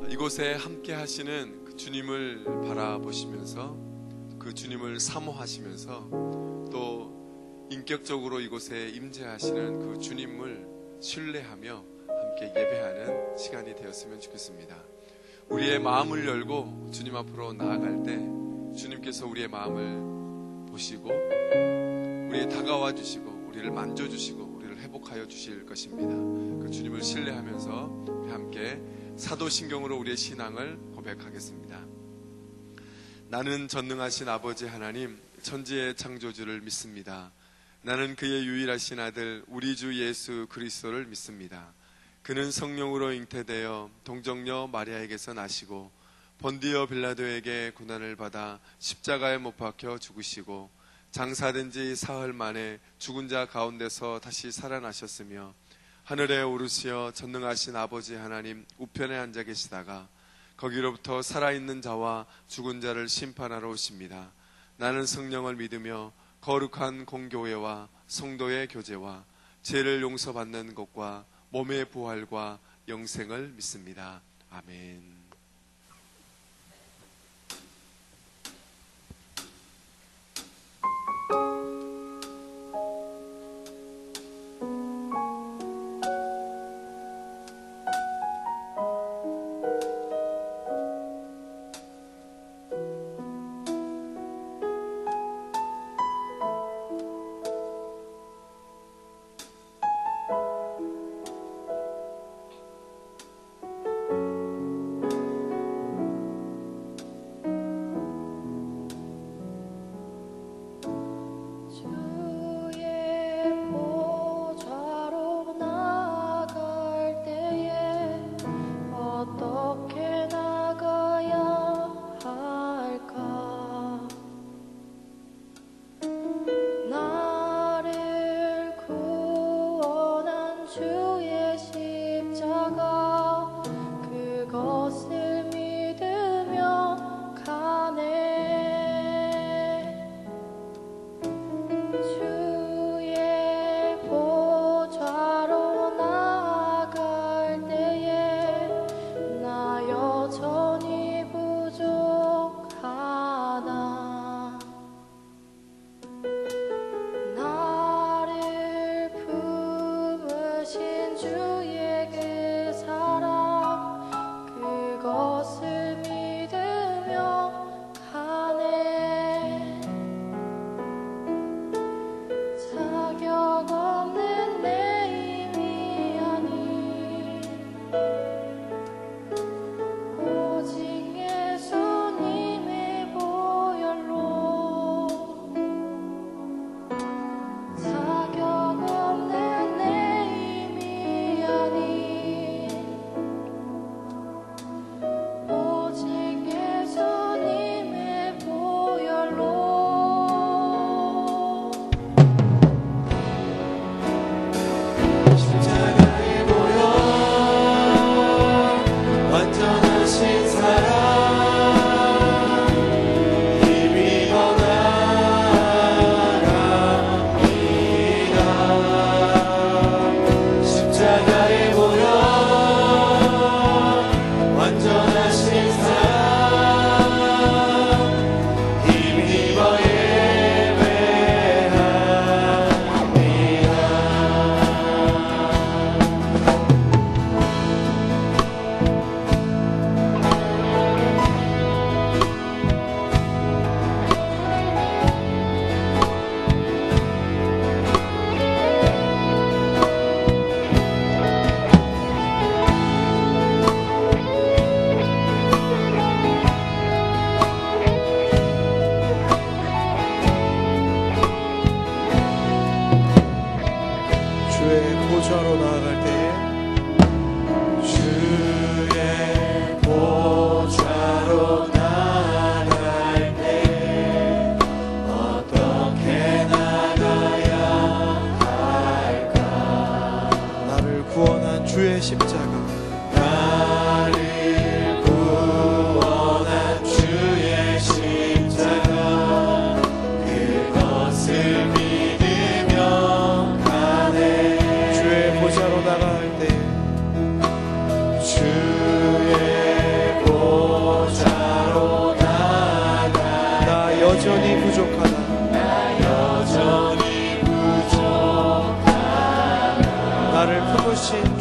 이곳에 함께 하시는 그 주님을 바라보시면서 그 주님을 사모하시면서 또 인격적으로 이곳에 임재하시는 그 주님을 신뢰하며 함께 예배하는 시간이 되었으면 좋겠습니다. 우리의 마음을 열고 주님 앞으로 나아갈 때 주님께서 우리의 마음을 보시고 우리에 다가와 주시고 우리를 만져주시고 우리를 회복하여 주실 것입니다. 그 주님을 신뢰하면서 우리 함께 사도신경으로 우리의 신앙을 고백하겠습니다. 나는 전능하신 아버지 하나님 천지의 창조주를 믿습니다. 나는 그의 유일하신 아들 우리 주 예수 그리스도를 믿습니다. 그는 성령으로 잉태되어 동정녀 마리아에게서 나시고 본디오 빌라도에게 고난을 받아 십자가에 못 박혀 죽으시고 장사된 지 사흘 만에 죽은 자 가운데서 다시 살아나셨으며 하늘에 오르시어 전능하신 아버지 하나님 우편에 앉아 계시다가 거기로부터 살아있는 자와 죽은 자를 심판하러 오십니다. 나는 성령을 믿으며 거룩한 공교회와 성도의 교제와 죄를 용서받는 것과 몸의 부활과 영생을 믿습니다. 아멘.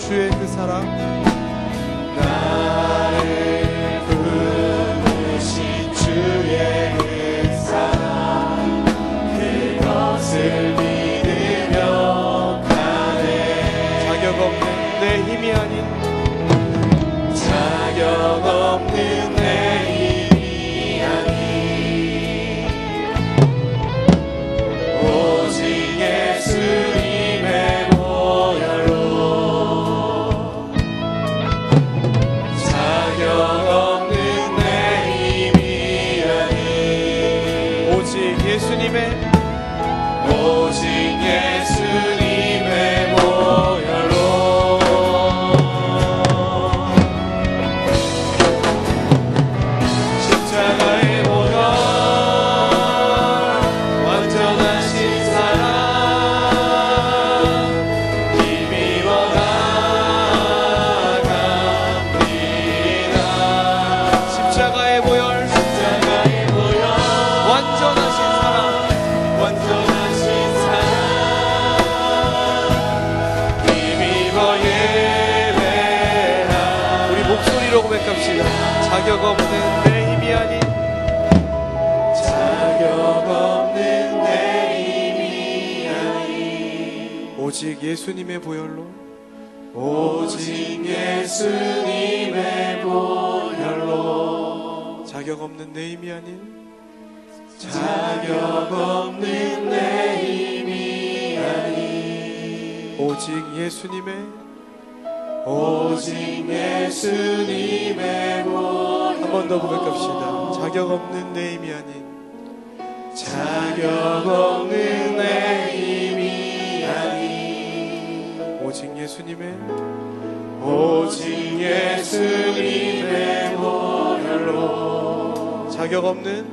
주의 그 사랑, 나를 부르신 주의 그 사랑, 그것을 믿으며 가네. 자격 없는 내 힘이 아닌, 자격 없는 내 힘이 아닌 오직 예수님의 보혈로, 자격 없는 내 힘이 아닌 오직 예수님의 보혈로, 십자가의 보혈, 완전하신 사랑, 힘입어 나아갑니다. 십자가의 보혈, 십자가의 보혈, 완전하신 사랑, 완전하신 사랑, 힘입어 예배하. 우리 목소리로 고백합시다. 자격 없는 내 힘이 아닌, 자격 없는 내 힘이 아닌 오직 예수님의 보혈로, 오직 예수님의 보혈로, 자격 없는 내 힘이 아닌, 자격 없는 내 힘이 아닌 오직 예수님의 보혈. 한 번 더 고백합시다. 자격 없는 내 힘이 아닌, 자격 없는 내 힘이 아닌 오직 예수님의 보혈로, 자격 없는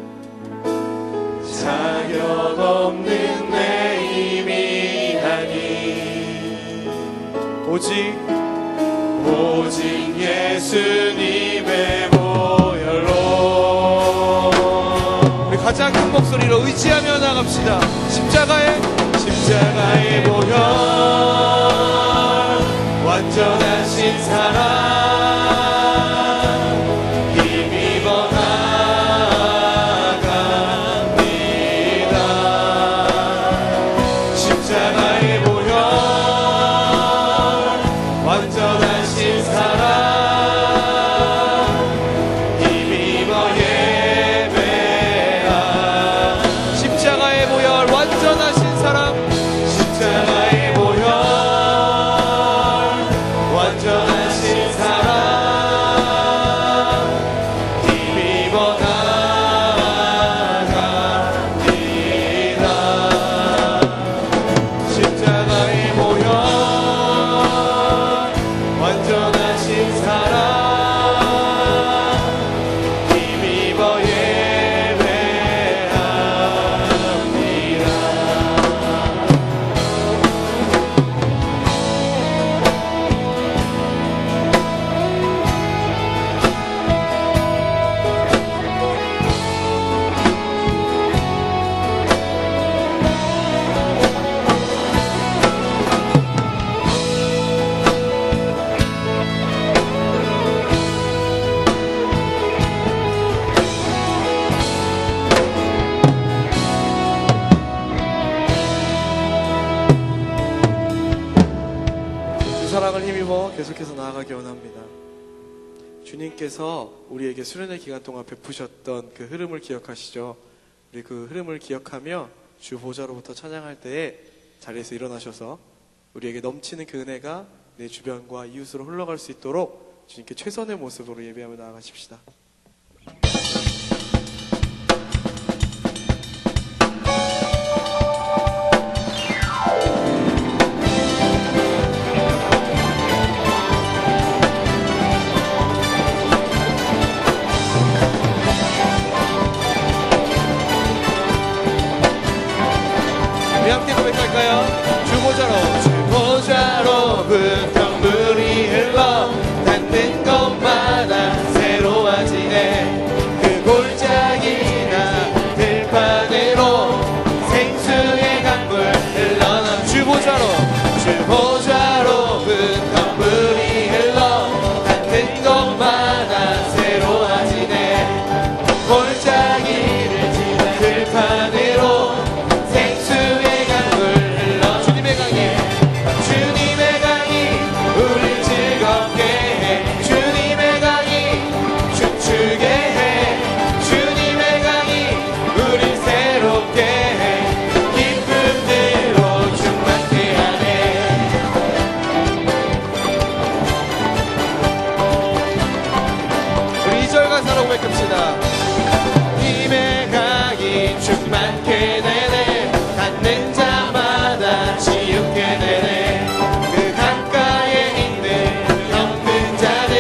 내 힘이 아닌 오직 예수님의 보혈로. 우리 가장 큰 목소리로 의지하며 나갑시다. 십자가의 보혈, 완전하신 사랑, 힘입어 나아갑니다. 십자가의 보혈, 완전하신 사랑, 힘입어 예배하. 십자가의 보혈, 완전하신 사랑, 십자가의 보혈, 완전하신 사랑, 힘입어 나아갑니다. 십자가의 보혈, 완전하신 사랑, 힘입어 예배합니다. 그 사랑을 힘입어 계속해서 나아가기 원합니다. 주님께서 우리에게 수련의 기간 동안 베푸셨던 그 흐름을 기억하시죠? 우리 그 흐름을 기억하며 주 보좌로부터 찬양할 때에 자리에서 일어나셔서 우리에게 넘치는 그 은혜가 내 주변과 이웃으로 흘러갈 수 있도록 주님께 최선의 모습으로 예배하며 나아가십시다. 우리 함께 고백할까요? 주 보좌로 불평물이 흘러 닿는 것마다 새로워지 고백합시다. 주님의 강이 충만케 되네. 닿는 자마다 치유케 되네. 그 강가에 있는 병든 자들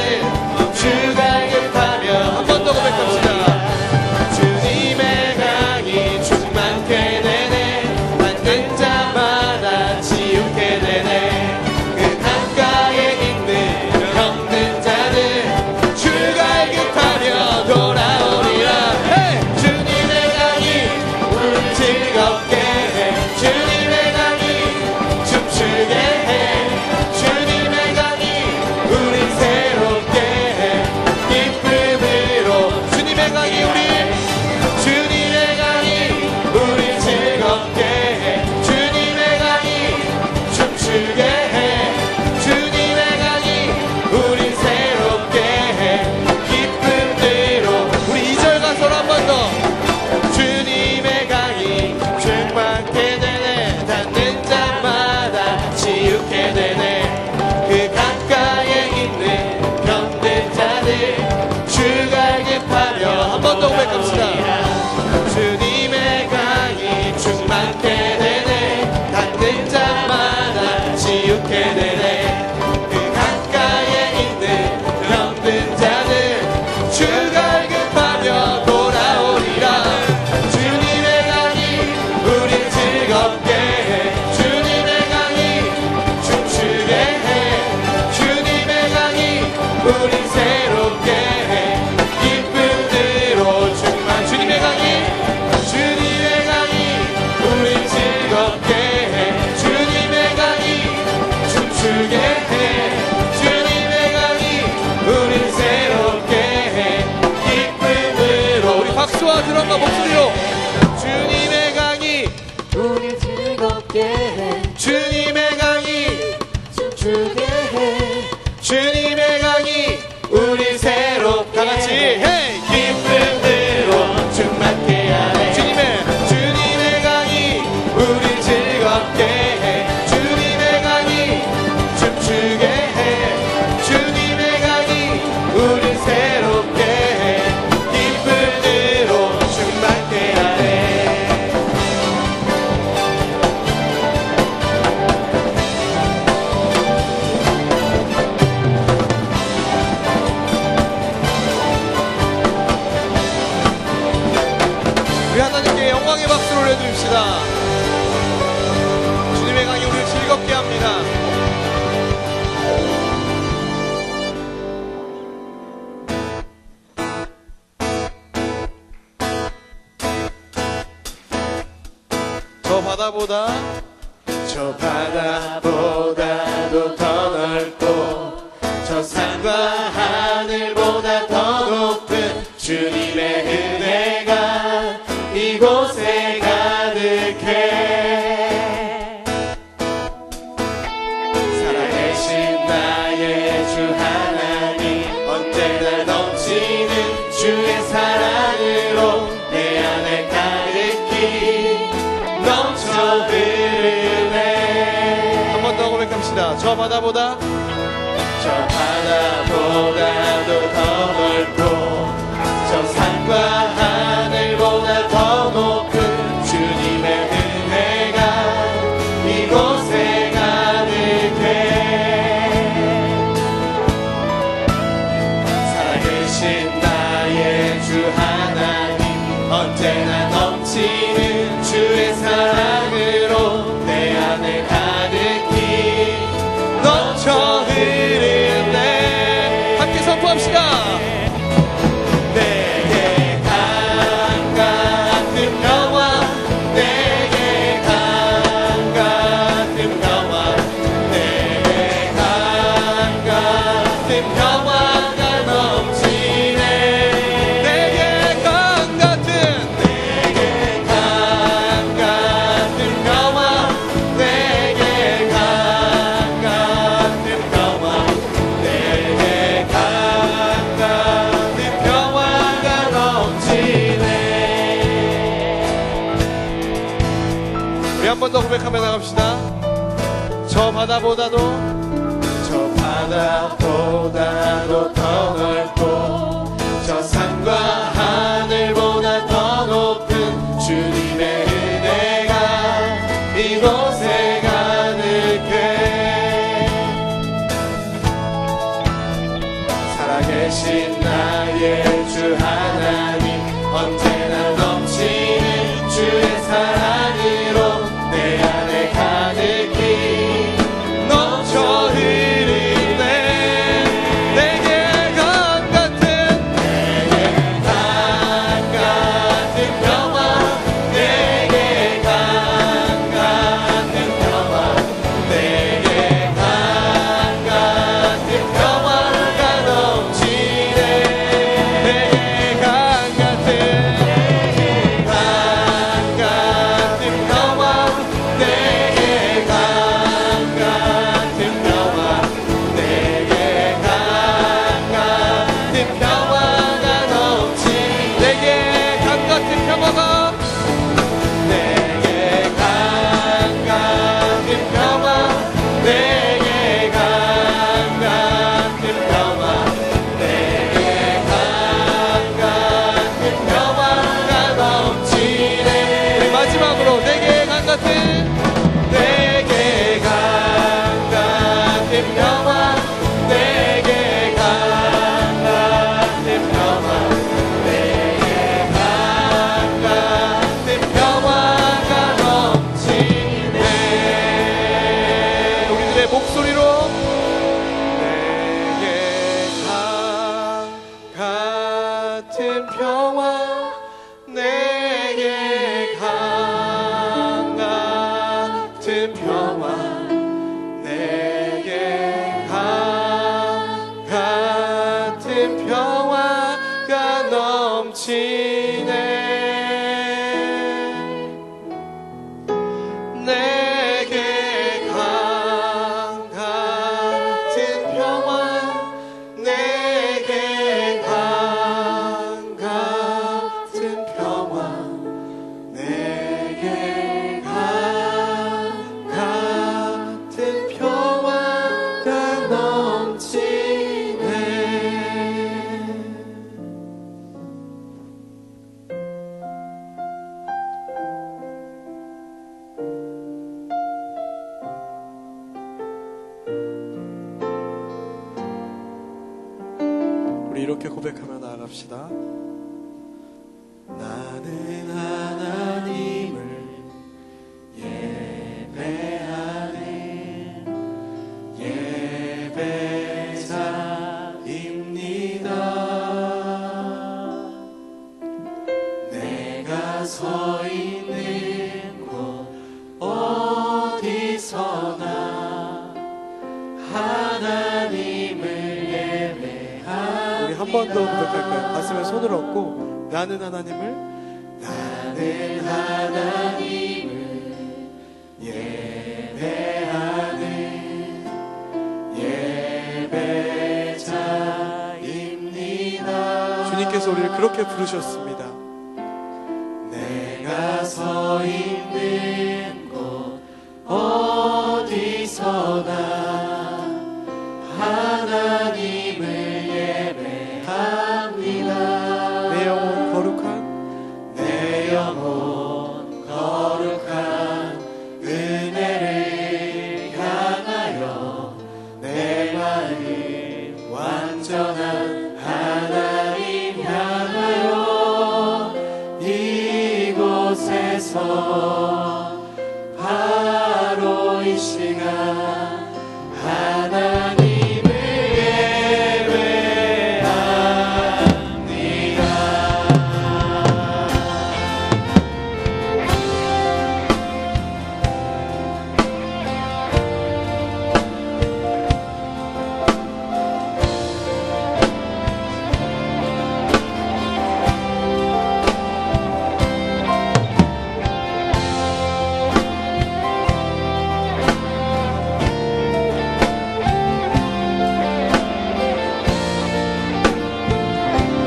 주가 급하며 한 번 더 고백합시다. 주님의 강이 충만케 되네. 닿는 자마다 치유케 되네. 그 강가에 있는 병든 자들 주가 급하며 돌아오리라. 주님의 강이 우리 즐겁게 해. 주님의 강이 춤추게 해. 주님의 강이 우리 새롭게 해. 기쁨으로 주님의 강이 주님의 강이 우리 즐겁게 해. 주님의 강이 춤추게 해. 주님의 강이 우리 새롭게 해. 기쁨으로 우리 2절 가서로 한 번 더. 주님의 강이 충만케 되네. 닿는 자마다 치유케 되네. 그 강가에 있는 병든 자들 주가 급하며 한 번 더 고백합시다. 주님의 강이 충만케 되네. 닿는 자마다 치유케 되네. 그 강가에 있는 병든 자들 주가 급하며 돌아오리라. 주님의 강이 우리 즐겁게 해. 주님의 강이 춤추게 해. 주님의 강이 우리 새롭게 해. 기쁨으로 충만 주님의 강이 우리 즐겁게 해. 주님의 강이 춤추게 해. 주님의 강이 우리 새롭게 해. 기쁨으로 우리 박수와 드럼과 목소리로 주님의 강이 우리 즐겁게 해. 주님의 강이 춤추게 해. 주님의 강이 우리 새롭게 다같이 헤이 기쁨으로 충만케 하네. 주님의 강이 우리 즐겁게 해. 주님의 강이 춤추게 해. 주님의 강이 우리 새롭게 해. 기쁨으로 충만케 하네. 우리 하나님께 영광의 박수를 올려드립시다. 주님의 강이 우리를 즐겁게 합니다. 저 바다보다도 더 넓고 저 산과 하늘보다 더 높은 주님의 은혜가 이곳에 가득해. 살아계신 나의 주 하나님 언제나 넘치는 주의 사랑으로 내 안에 가득히 넘쳐 흐르네. 한 번 더 고백합시다. 저 바다보다도 더 넓고 저 산과 하늘보다 더 높은 주님의 은혜가 이곳에 가득해. 살아계신 나의 주 하나님 언제나 넘치는 주의 사랑으로 내 안에 가득히 넘쳐 흐르네. 함께 선포합시다. 내게 강 같은 평화, 내게 강 같은 평화, 내게 강 같은 평화가 넘치네. 내게 강 같은 평화, 내게 강 같은 평화, 내게 강 같은 평화가 넘치네. 우리 한 번 더 고백하며 나갑시다. 저 바다보다도 더 넓고 저 산과 주 하나님 언제나 넘치는 주의 사랑으로 내 안에 가득히 넘쳐 흐르네. 내게 강 같은 평화, 내게 강 같은 평화, 내게 강 같은 평화가 넘치네. 내게 강 같은 평화, 내게 강 같은 평화, 내게 강 같은 평화가 넘치네. 내게 강 같은 평화가, 내게 강 같은 평화, 내게 강 같은 평화, 내게 강 같은 평화가 넘치네. 우리 마지막으로 내게 강 같은, 내게 강 같은 평화, 내게 강 같은 평화, 내게 강 같은 평화가 넘치네. 우리들의 목소리로 내게 강 같은 평화, 내게 강 같은 평화, 내게 강 같은 평화가 넘치네. 내게 강 같은 평화, 내게 강 같은 평화, 내게 강 같은 평화가 넘치네. 우리 이렇게 고백하며 나아갑시다. 나는 하나님을 예배하네. 예배자입니다. 내가 서 있는 곳 어디서나 하나님을 예배하네. 우리 한 번 더 고백할까요? 가슴에 손을 얹고 나는 하나님을 예배하는 예배자입니다. 주님께서 우리를 그렇게 부르셨습니다. 내가 서 있는 곳 어디서나 하나님을 예배합니다. 내 영혼 거룩한, 내 영혼 거룩한 은혜를 향하여 내 마음 완전한 하나님 향하여 이곳에서 바로 이 시간 하나님을 예배합니다.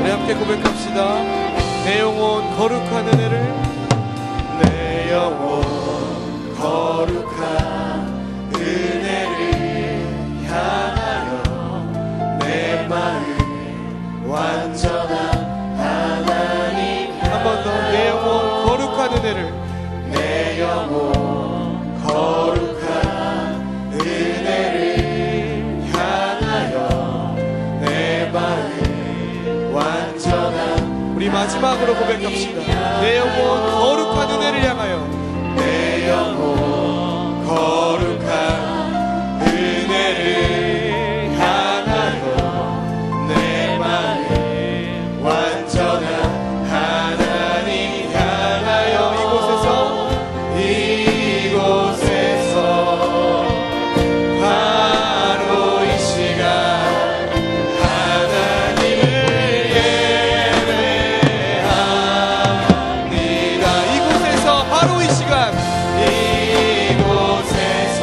우리 함께 고백합시다. 내 영혼 거룩한 은혜를, 내 영혼 거룩한 은혜를 향하여 내 마음 완전한 하나님 한 번 더 내 영혼 거룩한 은혜를, 내 영혼 거룩한 은혜를 향하여 내 마음 완전한 우리 마지막으로 고백합시다. 내 영혼 거룩한 은혜를 향하여. 내 영혼 거룩한 은혜를 향하여 내 마음 완전한 하나님 향하여. 이곳에서 바로 이 시간 하나님을 예배합니다. 이곳에서 바로 이 시간, 이곳에서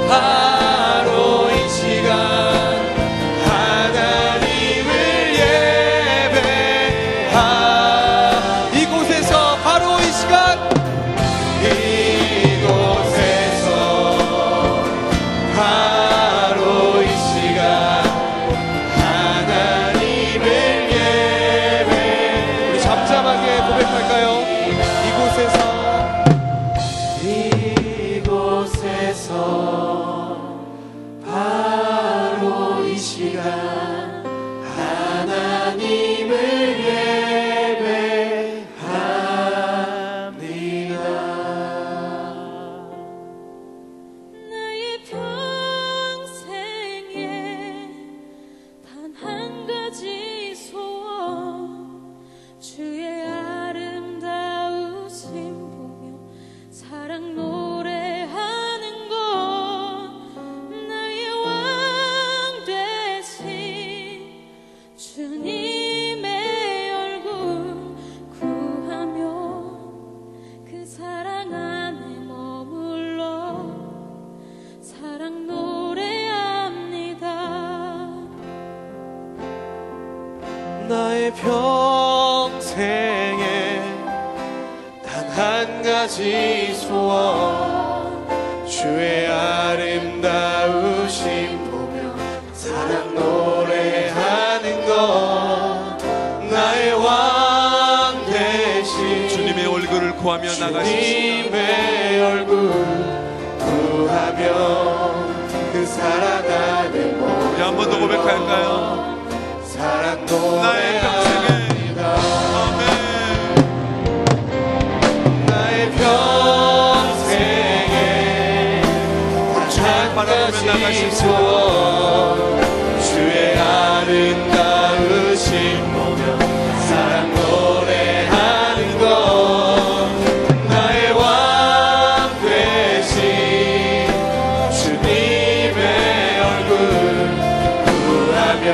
바로 이 시간 하나님을 이곳에서 바로 이 시간, 이곳에서 바로 이 시간 하나님을 예배. 우리 잠잠하게 고백할까요? 이곳에서 바로 이 시간 하나님을 예배합니다. 나의 평생에 단 한 가지 소원, 주의 아름다우심 보며 사랑 노래하는 것, 나의 왕 되신 주님의 얼굴 구하며 그 사랑 안에 머물러 사랑 노래합니다. 나의 평생에 단 한 가지 소원, 주의 아름다우심 보며 사랑 노래하는 것, 나의 왕 되신 주님의 얼굴을 구하며 나가십시오. 주님의 얼굴 구하며 그 사랑 안에 머물러. 우리 한 번 더 고백할까요? 사랑 나의 평생에 아멘. 나의 평생에 주님 바라보며 나가십시오. 소원, 주의 아름다우심 보며 사랑 노래하는 것, 나의 왕 되신 주님의 얼굴 구하며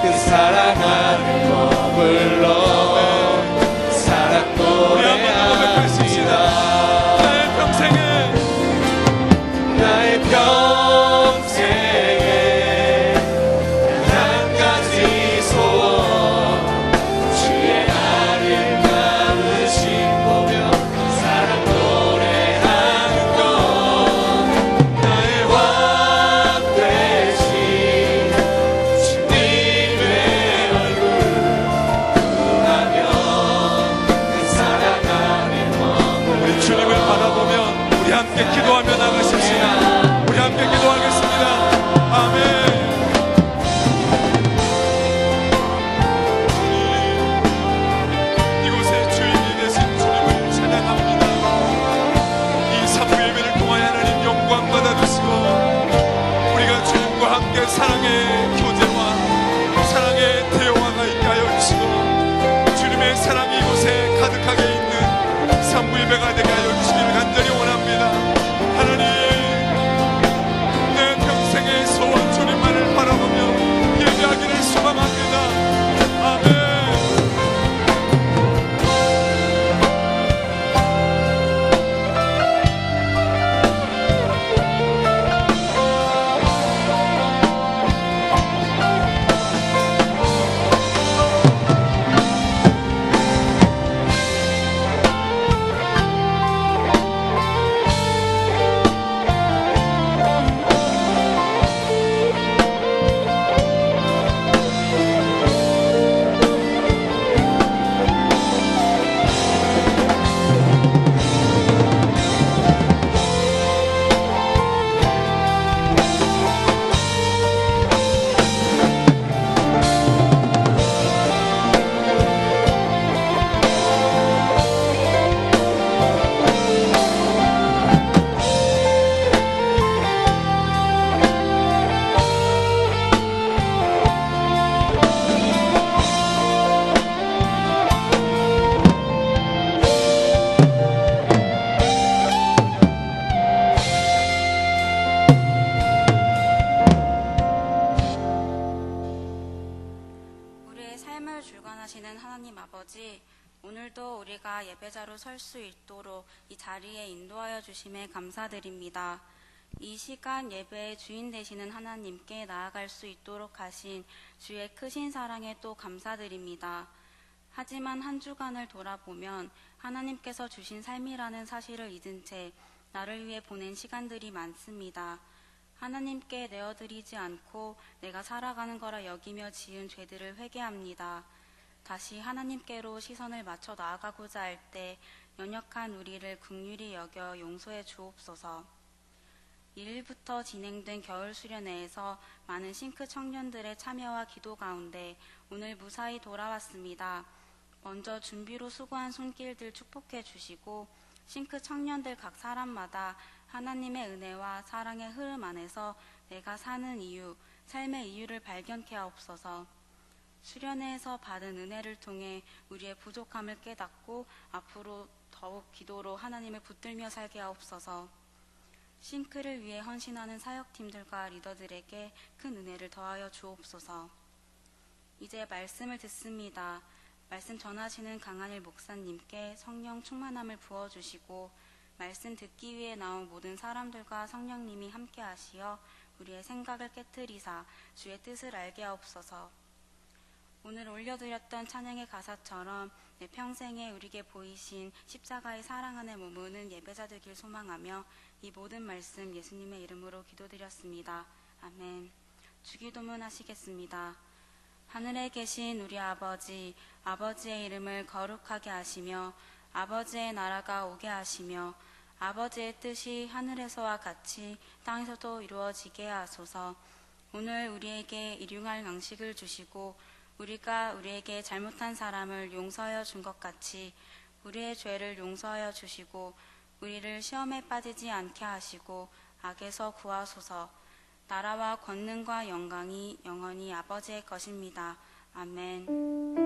그 사랑 안에 머물러 사랑 노래합니다. 나의 평생에 나의 평생에 삶을 주관하시는 하나님 아버지, 오늘도 우리가 예배자로 설 수 있도록 이 자리에 인도하여 주심에 감사드립니다. 이 시간 예배의 주인 되시는 하나님께 나아갈 수 있도록 하신 주의 크신 사랑에 또 감사드립니다. 하지만 한 주간을 돌아보면 하나님께서 주신 삶이라는 사실을 잊은 채 나를 위해 보낸 시간들이 많습니다. 하나님께 내어드리지 않고 내가 살아가는 거라 여기며 지은 죄들을 회개합니다. 다시 하나님께로 시선을 맞춰 나아가고자 할 때 연약한 우리를 긍휼히 여겨 용서해 주옵소서. 1일부터 진행된 겨울 수련회에서 많은 싱크 청년들의 참여와 기도 가운데 오늘 무사히 돌아왔습니다. 먼저 준비로 수고한 손길들 축복해 주시고 싱크 청년들 각 사람마다 하나님의 은혜와 사랑의 흐름 안에서 내가 사는 이유, 삶의 이유를 발견케 하옵소서. 수련회에서 받은 은혜를 통해 우리의 부족함을 깨닫고 앞으로 더욱 기도로 하나님을 붙들며 살게 하옵소서. 싱크를 위해 헌신하는 사역팀들과 리더들에게 큰 은혜를 더하여 주옵소서. 이제 말씀을 듣습니다. 말씀 전하시는 강한일 목사님께 성령 충만함을 부어주시고 말씀 듣기 위해 나온 모든 사람들과 성령님이 함께 하시어 우리의 생각을 깨트리사 주의 뜻을 알게 하옵소서. 오늘 올려드렸던 찬양의 가사처럼 내 평생에 우리에게 보이신 십자가의 사랑 안에 머무는 예배자 되길 소망하며 이 모든 말씀 예수님의 이름으로 기도드렸습니다. 아멘. 주기도문 하시겠습니다. 하늘에 계신 우리 아버지, 아버지의 이름을 거룩하게 하시며 아버지의 나라가 오게 하시며 아버지의 뜻이 하늘에서와 같이 땅에서도 이루어지게 하소서. 오늘 우리에게 일용할 양식을 주시고 우리가 우리에게 잘못한 사람을 용서하여 준 것 같이 우리의 죄를 용서하여 주시고 우리를 시험에 빠지지 않게 하시고 악에서 구하소서. 나라와 권능과 영광이 영원히 아버지의 것입니다. 아멘.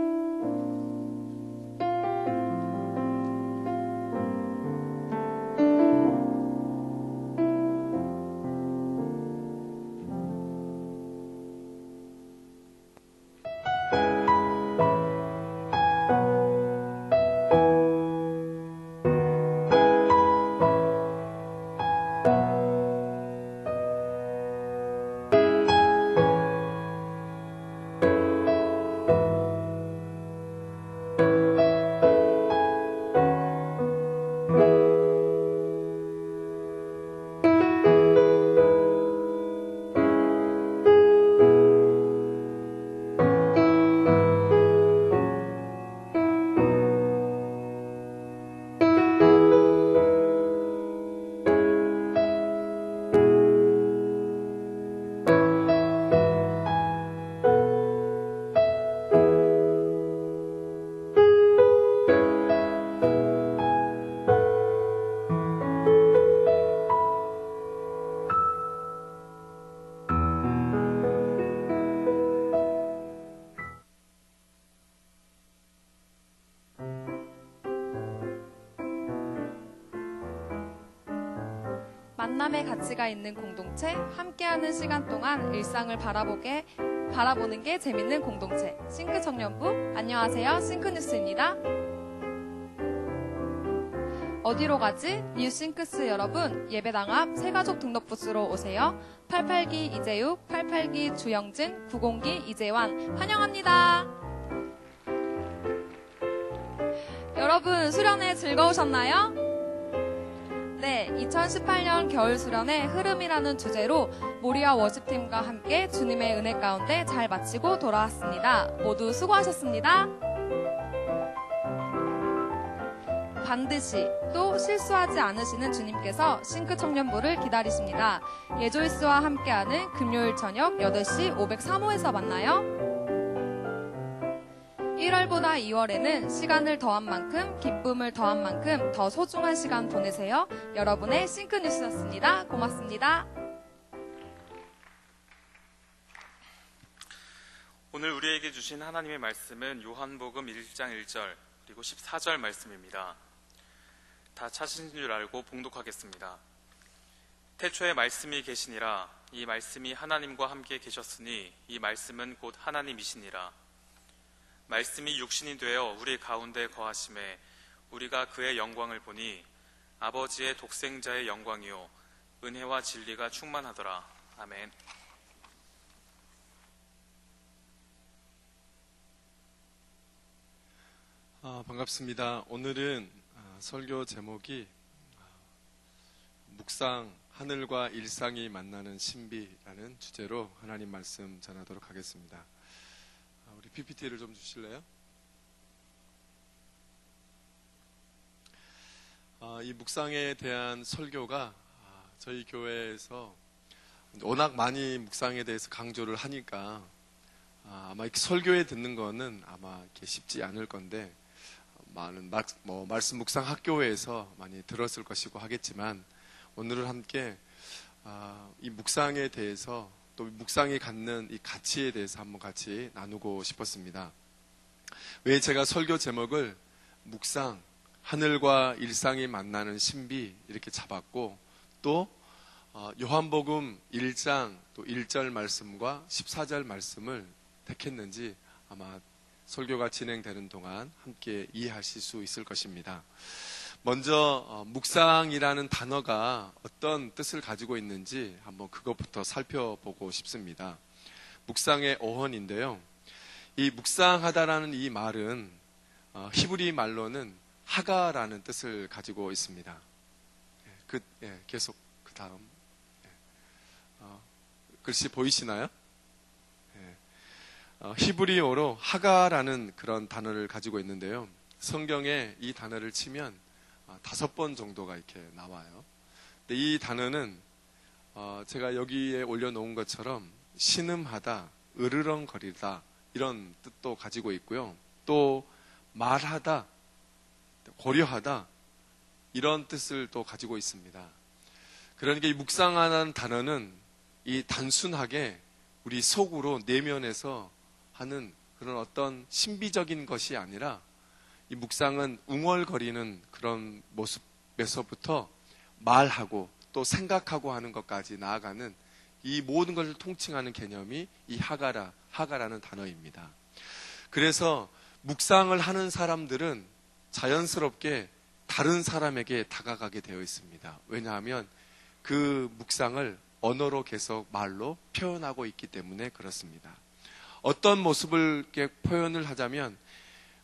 만남의 가치가 있는 공동체, 함께하는 시간 동안 일상을 바라보는 게 재밌는 공동체. 싱크 청년부, 안녕하세요. 싱크뉴스입니다. 어디로 가지? 뉴싱크스 여러분, 예배당 앞 새가족 등록 부스로 오세요. 88기 이재욱, 88기 주영진, 90기 이재환 환영합니다. 여러분, 수련회 즐거우셨나요? 네, 2018년 겨울 수련회 흐름이라는 주제로 모리아 워십팀과 함께 주님의 은혜 가운데 잘 마치고 돌아왔습니다. 모두 수고하셨습니다. 반드시 또 실수하지 않으시는 주님께서 싱크 청년부를 기다리십니다. 예조이스와 함께하는 금요일 저녁 8시 503호에서 만나요. 1월보다 2월에는 시간을 더한 만큼, 기쁨을 더한 만큼 더 소중한 시간 보내세요. 여러분의 싱크뉴스였습니다. 고맙습니다. 오늘 우리에게 주신 하나님의 말씀은 요한복음 1장 1절 그리고 14절 말씀입니다. 다 찾으신 줄 알고 봉독하겠습니다. 태초에 말씀이 계시니라. 이 말씀이 하나님과 함께 계셨으니 이 말씀은 곧 하나님이시니라. 말씀이 육신이 되어 우리 가운데 거하심에 우리가 그의 영광을 보니 아버지의 독생자의 영광이요 은혜와 진리가 충만하더라. 아멘. 반갑습니다. 오늘은 설교 제목이 묵상, 하늘과 일상이 만나는 신비라는 주제로 하나님 말씀 전하도록 하겠습니다. 우리 PPT를 좀 주실래요? 이 묵상에 대한 설교가 저희 교회에서 워낙 많이 묵상에 대해서 강조를 하니까 아마 이렇게 설교에 듣는 거는 아마 이렇게 쉽지 않을 건데 많은 말씀 묵상 학교에서 많이 들었을 것이고 하겠지만 오늘은 함께 이 묵상에 대해서 또 묵상이 갖는 이 가치에 대해서 한번 같이 나누고 싶었습니다. 왜 제가 설교 제목을 묵상, 하늘과 일상이 만나는 신비 이렇게 잡았고 또 요한복음 1장 또 1절 말씀과 14절 말씀을 택했는지 아마 설교가 진행되는 동안 함께 이해하실 수 있을 것입니다. 먼저 묵상이라는 단어가 어떤 뜻을 가지고 있는지 한번 그것부터 살펴보고 싶습니다. 묵상의 어원인데요. 이 묵상하다라는 이 말은 히브리 말로는 하가라는 뜻을 가지고 있습니다. 계속 그 다음 글씨 보이시나요? 히브리어로 하가라는 그런 단어를 가지고 있는데요. 성경에 이 단어를 치면 5번 정도가 이렇게 나와요. 근데 이 단어는 제가 여기에 올려놓은 것처럼 신음하다, 으르렁거리다 이런 뜻도 가지고 있고요. 또 말하다, 고려하다 이런 뜻을 또 가지고 있습니다. 그러니까 이 묵상하는 단어는 이 단순하게 우리 속으로 내면에서 하는 그런 어떤 신비적인 것이 아니라 이 묵상은 웅얼거리는 그런 모습에서부터 말하고 또 생각하고 하는 것까지 나아가는 이 모든 것을 통칭하는 개념이 이 하가라는 단어입니다. 그래서 묵상을 하는 사람들은 자연스럽게 다른 사람에게 다가가게 되어 있습니다. 왜냐하면 그 묵상을 언어로 계속 말로 표현하고 있기 때문에 그렇습니다. 어떤 모습을 이렇게 표현을 하자면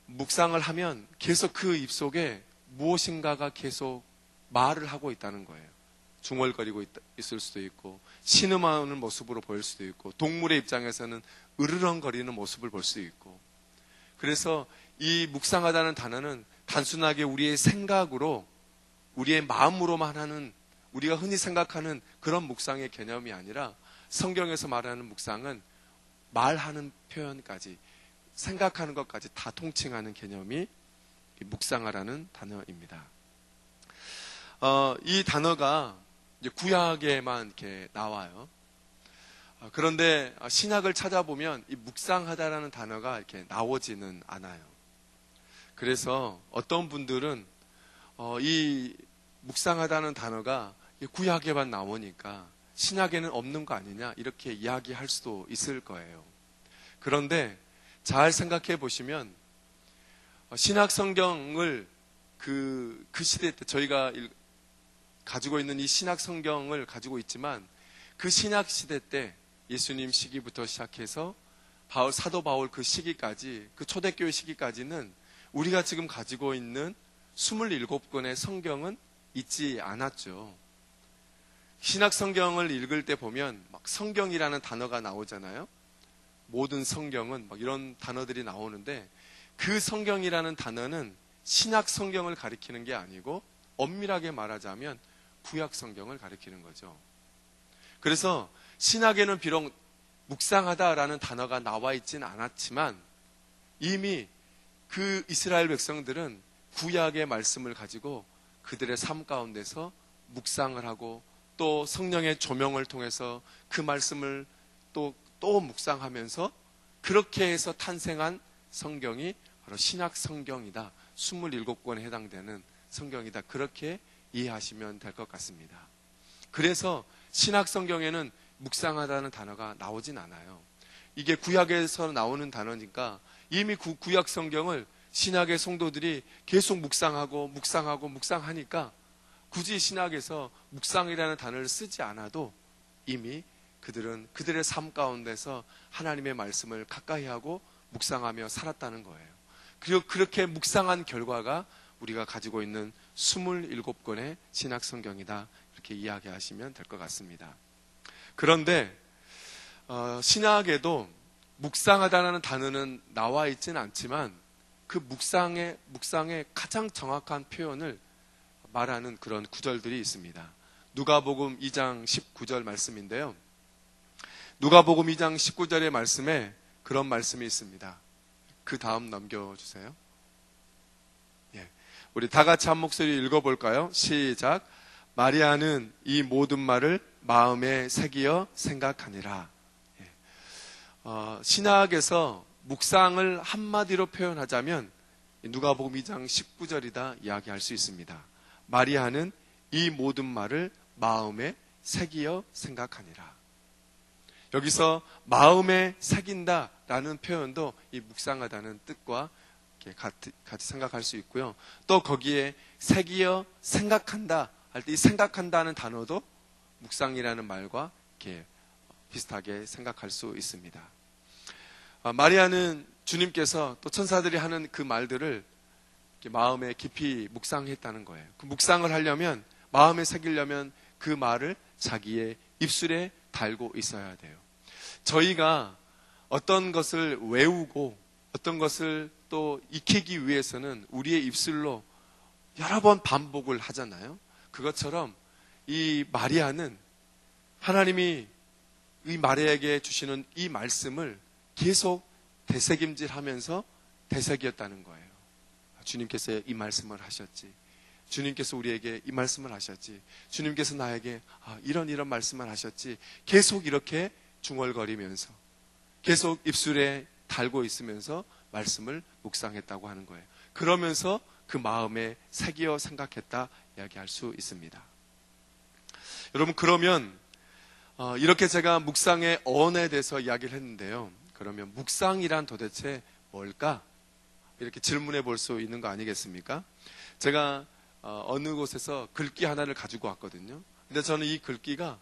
묵상을 하면 계속 그 입속에 무엇인가가 계속 말을 하고 있다는 거예요. 중얼거리고 있을 수도 있고 신음하는 모습으로 보일 수도 있고 동물의 입장에서는 으르렁거리는 모습을 볼 수 있고 그래서 이 묵상하다는 단어는 단순하게 우리의 생각으로 우리의 마음으로만 하는 우리가 흔히 생각하는 그런 묵상의 개념이 아니라 성경에서 말하는 묵상은 말하는 표현까지 생각하는 것까지 다 통칭하는 개념이 묵상하라는 단어입니다. 이 단어가 이제 구약에만 이렇게 나와요. 그런데 신약을 찾아보면 이 묵상하다라는 단어가 이렇게 나오지는 않아요. 그래서 어떤 분들은 이 묵상하다는 단어가 구약에만 나오니까 신약에는 없는 거 아니냐 이렇게 이야기할 수도 있을 거예요. 그런데 잘 생각해 보시면 신약 성경을 그 시대 때 저희가 가지고 있는 이 신약 성경을 가지고 있지만 그 신약 시대 때 예수님 시기부터 시작해서 사도 바울 그 시기까지 그 초대교회 시기까지는 우리가 지금 가지고 있는 27권의 성경은 있지 않았죠. 신약 성경을 읽을 때 보면 막 성경이라는 단어가 나오잖아요. 모든 성경은 막 이런 단어들이 나오는데 그 성경이라는 단어는 신약 성경을 가리키는 게 아니고 엄밀하게 말하자면 구약 성경을 가리키는 거죠. 그래서 신약에는 비록 묵상하다라는 단어가 나와 있지는 않았지만 이미 그 이스라엘 백성들은 구약의 말씀을 가지고 그들의 삶 가운데서 묵상을 하고 또 성령의 조명을 통해서 그 말씀을 또 묵상하면서 그렇게 해서 탄생한 성경이 바로 신약 성경이다. 27권에 해당되는 성경이다. 그렇게 이해하시면 될 것 같습니다. 그래서 신약 성경에는 묵상하다는 단어가 나오진 않아요. 이게 구약에서 나오는 단어니까 이미 구약 성경을 신약의 성도들이 계속 묵상하니까 굳이 신약에서 묵상이라는 단어를 쓰지 않아도 이미 그들은 그들의 삶 가운데서 하나님의 말씀을 가까이 하고 묵상하며 살았다는 거예요. 그리고 그렇게 묵상한 결과가 우리가 가지고 있는 27권의 신약 성경이다. 이렇게 이야기하시면 될 것 같습니다. 그런데 신약에도 묵상하다라는 단어는 나와 있지는 않지만 그 묵상의 가장 정확한 표현을 말하는 그런 구절들이 있습니다. 누가복음 2장 19절 말씀인데요. 누가복음 2장 19절의 말씀에 그런 말씀이 있습니다. 그 다음 넘겨주세요. 예. 우리 다 같이 한 목소리 읽어볼까요? 시작. 마리아는 이 모든 말을 마음에 새기어 생각하니라. 예. 신약에서 묵상을 한마디로 표현하자면 누가복음 2장 19절이다 이야기할 수 있습니다. 마리아는 이 모든 말을 마음에 새기어 생각하니라. 여기서 마음에 새긴다라는 표현도 이 묵상하다는 뜻과 같이 생각할 수 있고요. 또 거기에 새기어 생각한다 할 때 이 생각한다는 단어도 묵상이라는 말과 이렇게 비슷하게 생각할 수 있습니다. 마리아는 주님께서 또 천사들이 하는 그 말들을 마음에 깊이 묵상했다는 거예요. 그 묵상을 하려면, 마음에 새기려면 그 말을 자기의 입술에 달고 있어야 돼요. 저희가 어떤 것을 외우고 어떤 것을 또 익히기 위해서는 우리의 입술로 여러 번 반복을 하잖아요. 그것처럼 이 마리아는 하나님이 이 마리아에게 주시는 이 말씀을 계속 되새김질하면서 되새겼다는 거예요. 주님께서 이 말씀을 하셨지. 주님께서 우리에게 이 말씀을 하셨지. 주님께서 나에게 이런 말씀을 하셨지. 계속 이렇게 중얼거리면서 계속 입술에 달고 있으면서 말씀을 묵상했다고 하는 거예요. 그러면서 그 마음에 새기어 생각했다 이야기할 수 있습니다. 여러분, 그러면 이렇게 제가 묵상의 어원에 대해서 이야기를 했는데요. 그러면 묵상이란 도대체 뭘까? 이렇게 질문해 볼 수 있는 거 아니겠습니까? 제가 어느 곳에서 글귀 하나를 가지고 왔거든요. 근데 저는 이 글귀가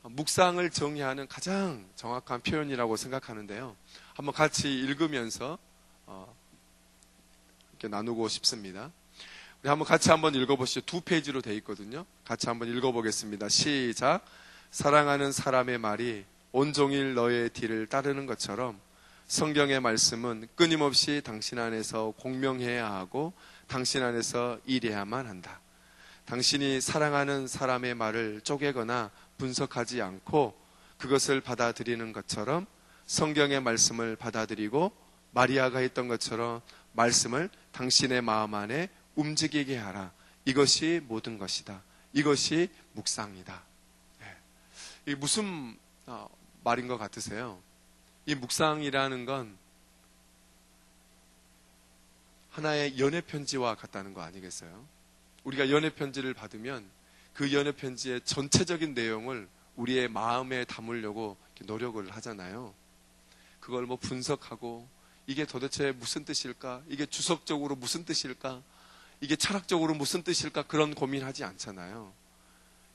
묵상을 정의하는 가장 정확한 표현이라고 생각하는데요. 한번 같이 읽으면서 이렇게 나누고 싶습니다. 우리 한번 같이 한번 읽어보시죠. 2페이지로 되어 있거든요. 같이 한번 읽어보겠습니다. 시작. 사랑하는 사람의 말이 온종일 너의 뒤를 따르는 것처럼 성경의 말씀은 끊임없이 당신 안에서 공명해야 하고 당신 안에서 일해야만 한다. 당신이 사랑하는 사람의 말을 쪼개거나 분석하지 않고 그것을 받아들이는 것처럼 성경의 말씀을 받아들이고 마리아가 했던 것처럼 말씀을 당신의 마음 안에 움직이게 하라. 이것이 모든 것이다. 이것이 묵상이다. 네. 이게 무슨 말인 것 같으세요? 이 묵상이라는 건 하나의 연애편지와 같다는 거 아니겠어요? 우리가 연애편지를 받으면 그 연애편지의 전체적인 내용을 우리의 마음에 담으려고 노력을 하잖아요. 그걸 뭐 분석하고 이게 도대체 무슨 뜻일까? 이게 주석적으로 무슨 뜻일까? 이게 철학적으로 무슨 뜻일까? 그런 고민하지 않잖아요.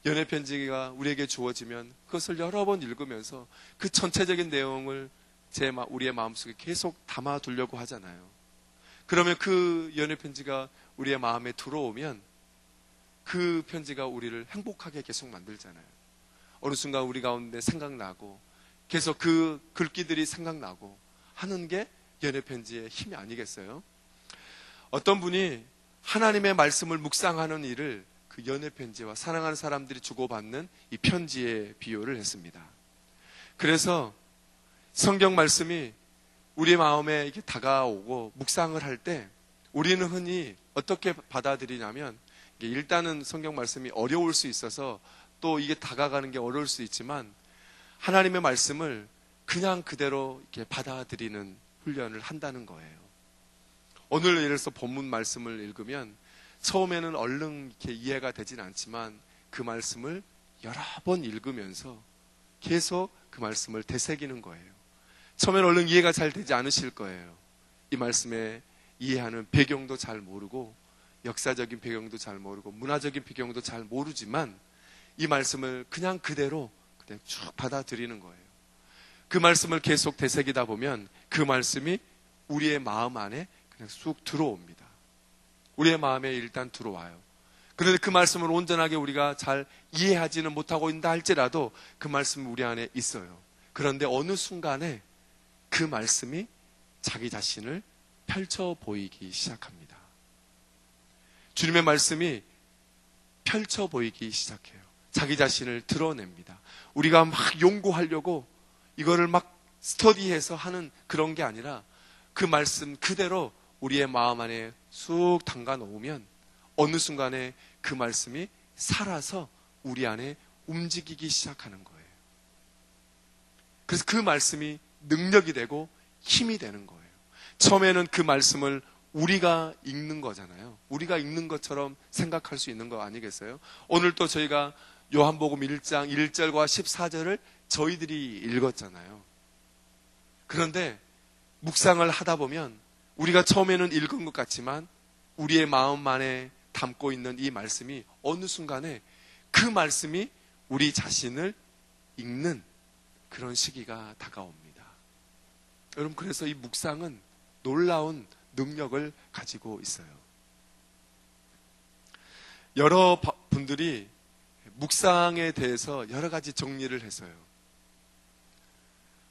연애편지가 우리에게 주어지면 그것을 여러 번 읽으면서 그 전체적인 내용을 우리의 마음속에 계속 담아두려고 하잖아요. 그러면 그 연애편지가 우리의 마음에 들어오면 그 편지가 우리를 행복하게 계속 만들잖아요. 어느 순간 우리 가운데 생각나고 계속 그 글귀들이 생각나고 하는 게 연애편지의 힘이 아니겠어요? 어떤 분이 하나님의 말씀을 묵상하는 일을 그 연애편지와 사랑하는 사람들이 주고받는 이 편지에 비유를 했습니다. 그래서 성경 말씀이 우리 마음에 이렇게 다가오고 묵상을 할 때 우리는 흔히 어떻게 받아들이냐면 일단은 성경 말씀이 어려울 수 있어서 또 이게 다가가는 게 어려울 수 있지만 하나님의 말씀을 그냥 그대로 이렇게 받아들이는 훈련을 한다는 거예요. 오늘 예를 들어서 본문 말씀을 읽으면 처음에는 얼른 이렇게 이해가 되진 않지만 그 말씀을 여러 번 읽으면서 계속 그 말씀을 되새기는 거예요. 처음에는 얼른 이해가 잘 되지 않으실 거예요. 이 말씀에 이해하는 배경도 잘 모르고 역사적인 배경도 잘 모르고 문화적인 배경도 잘 모르지만 이 말씀을 그냥 그대로 그냥 쭉 받아들이는 거예요. 그 말씀을 계속 되새기다 보면 그 말씀이 우리의 마음 안에 그냥 쑥 들어옵니다. 우리의 마음에 일단 들어와요. 그런데 그 말씀을 온전하게 우리가 잘 이해하지는 못하고 있다 할지라도 그 말씀이 우리 안에 있어요. 그런데 어느 순간에 그 말씀이 자기 자신을 펼쳐 보이기 시작합니다. 주님의 말씀이 펼쳐 보이기 시작해요. 자기 자신을 드러냅니다. 우리가 막 연구하려고 이거를 막 스터디해서 하는 그런 게 아니라 그 말씀 그대로 우리의 마음 안에 쑥 담가 놓으면 어느 순간에 그 말씀이 살아서 우리 안에 움직이기 시작하는 거예요. 그래서 그 말씀이 능력이 되고 힘이 되는 거예요. 처음에는 그 말씀을 우리가 읽는 거잖아요. 우리가 읽는 것처럼 생각할 수 있는 거 아니겠어요? 오늘 또 저희가 요한복음 1장 1절과 14절을 저희들이 읽었잖아요. 그런데 묵상을 하다 보면 우리가 처음에는 읽은 것 같지만 우리의 마음 안에 담고 있는 이 말씀이 어느 순간에 그 말씀이 우리 자신을 읽는 그런 시기가 다가옵니다. 여러분, 그래서 이 묵상은 놀라운 능력을 가지고 있어요. 여러 분들이 묵상에 대해서 여러 가지 정리를 했어요.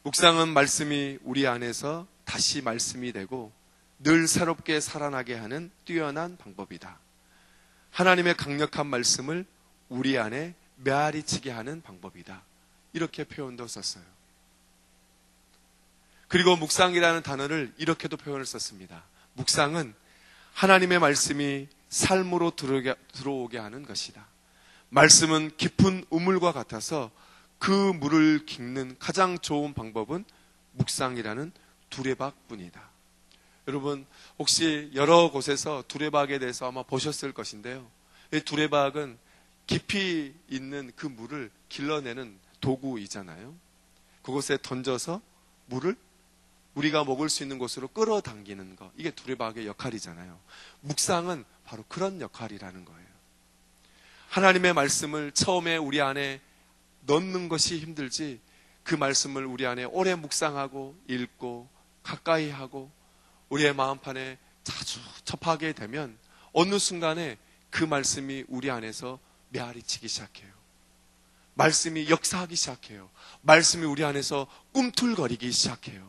묵상은 말씀이 우리 안에서 다시 말씀이 되고 늘 새롭게 살아나게 하는 뛰어난 방법이다. 하나님의 강력한 말씀을 우리 안에 메아리치게 하는 방법이다. 이렇게 표현도 썼어요. 그리고 묵상이라는 단어를 이렇게도 표현을 썼습니다. 묵상은 하나님의 말씀이 삶으로 들어오게 하는 것이다. 말씀은 깊은 우물과 같아서 그 물을 깃는 가장 좋은 방법은 묵상이라는 두레박뿐이다. 여러분, 혹시 여러 곳에서 두레박에 대해서 아마 보셨을 것인데요. 이 두레박은 깊이 있는 그 물을 길러내는 도구이잖아요. 그곳에 던져서 물을 우리가 먹을 수 있는 곳으로 끌어당기는 거, 이게 두레박의 역할이잖아요. 묵상은 바로 그런 역할이라는 거예요. 하나님의 말씀을 처음에 우리 안에 넣는 것이 힘들지 그 말씀을 우리 안에 오래 묵상하고 읽고 가까이 하고 우리의 마음판에 자주 접하게 되면 어느 순간에 그 말씀이 우리 안에서 메아리치기 시작해요. 말씀이 역사하기 시작해요. 말씀이 우리 안에서 꿈틀거리기 시작해요.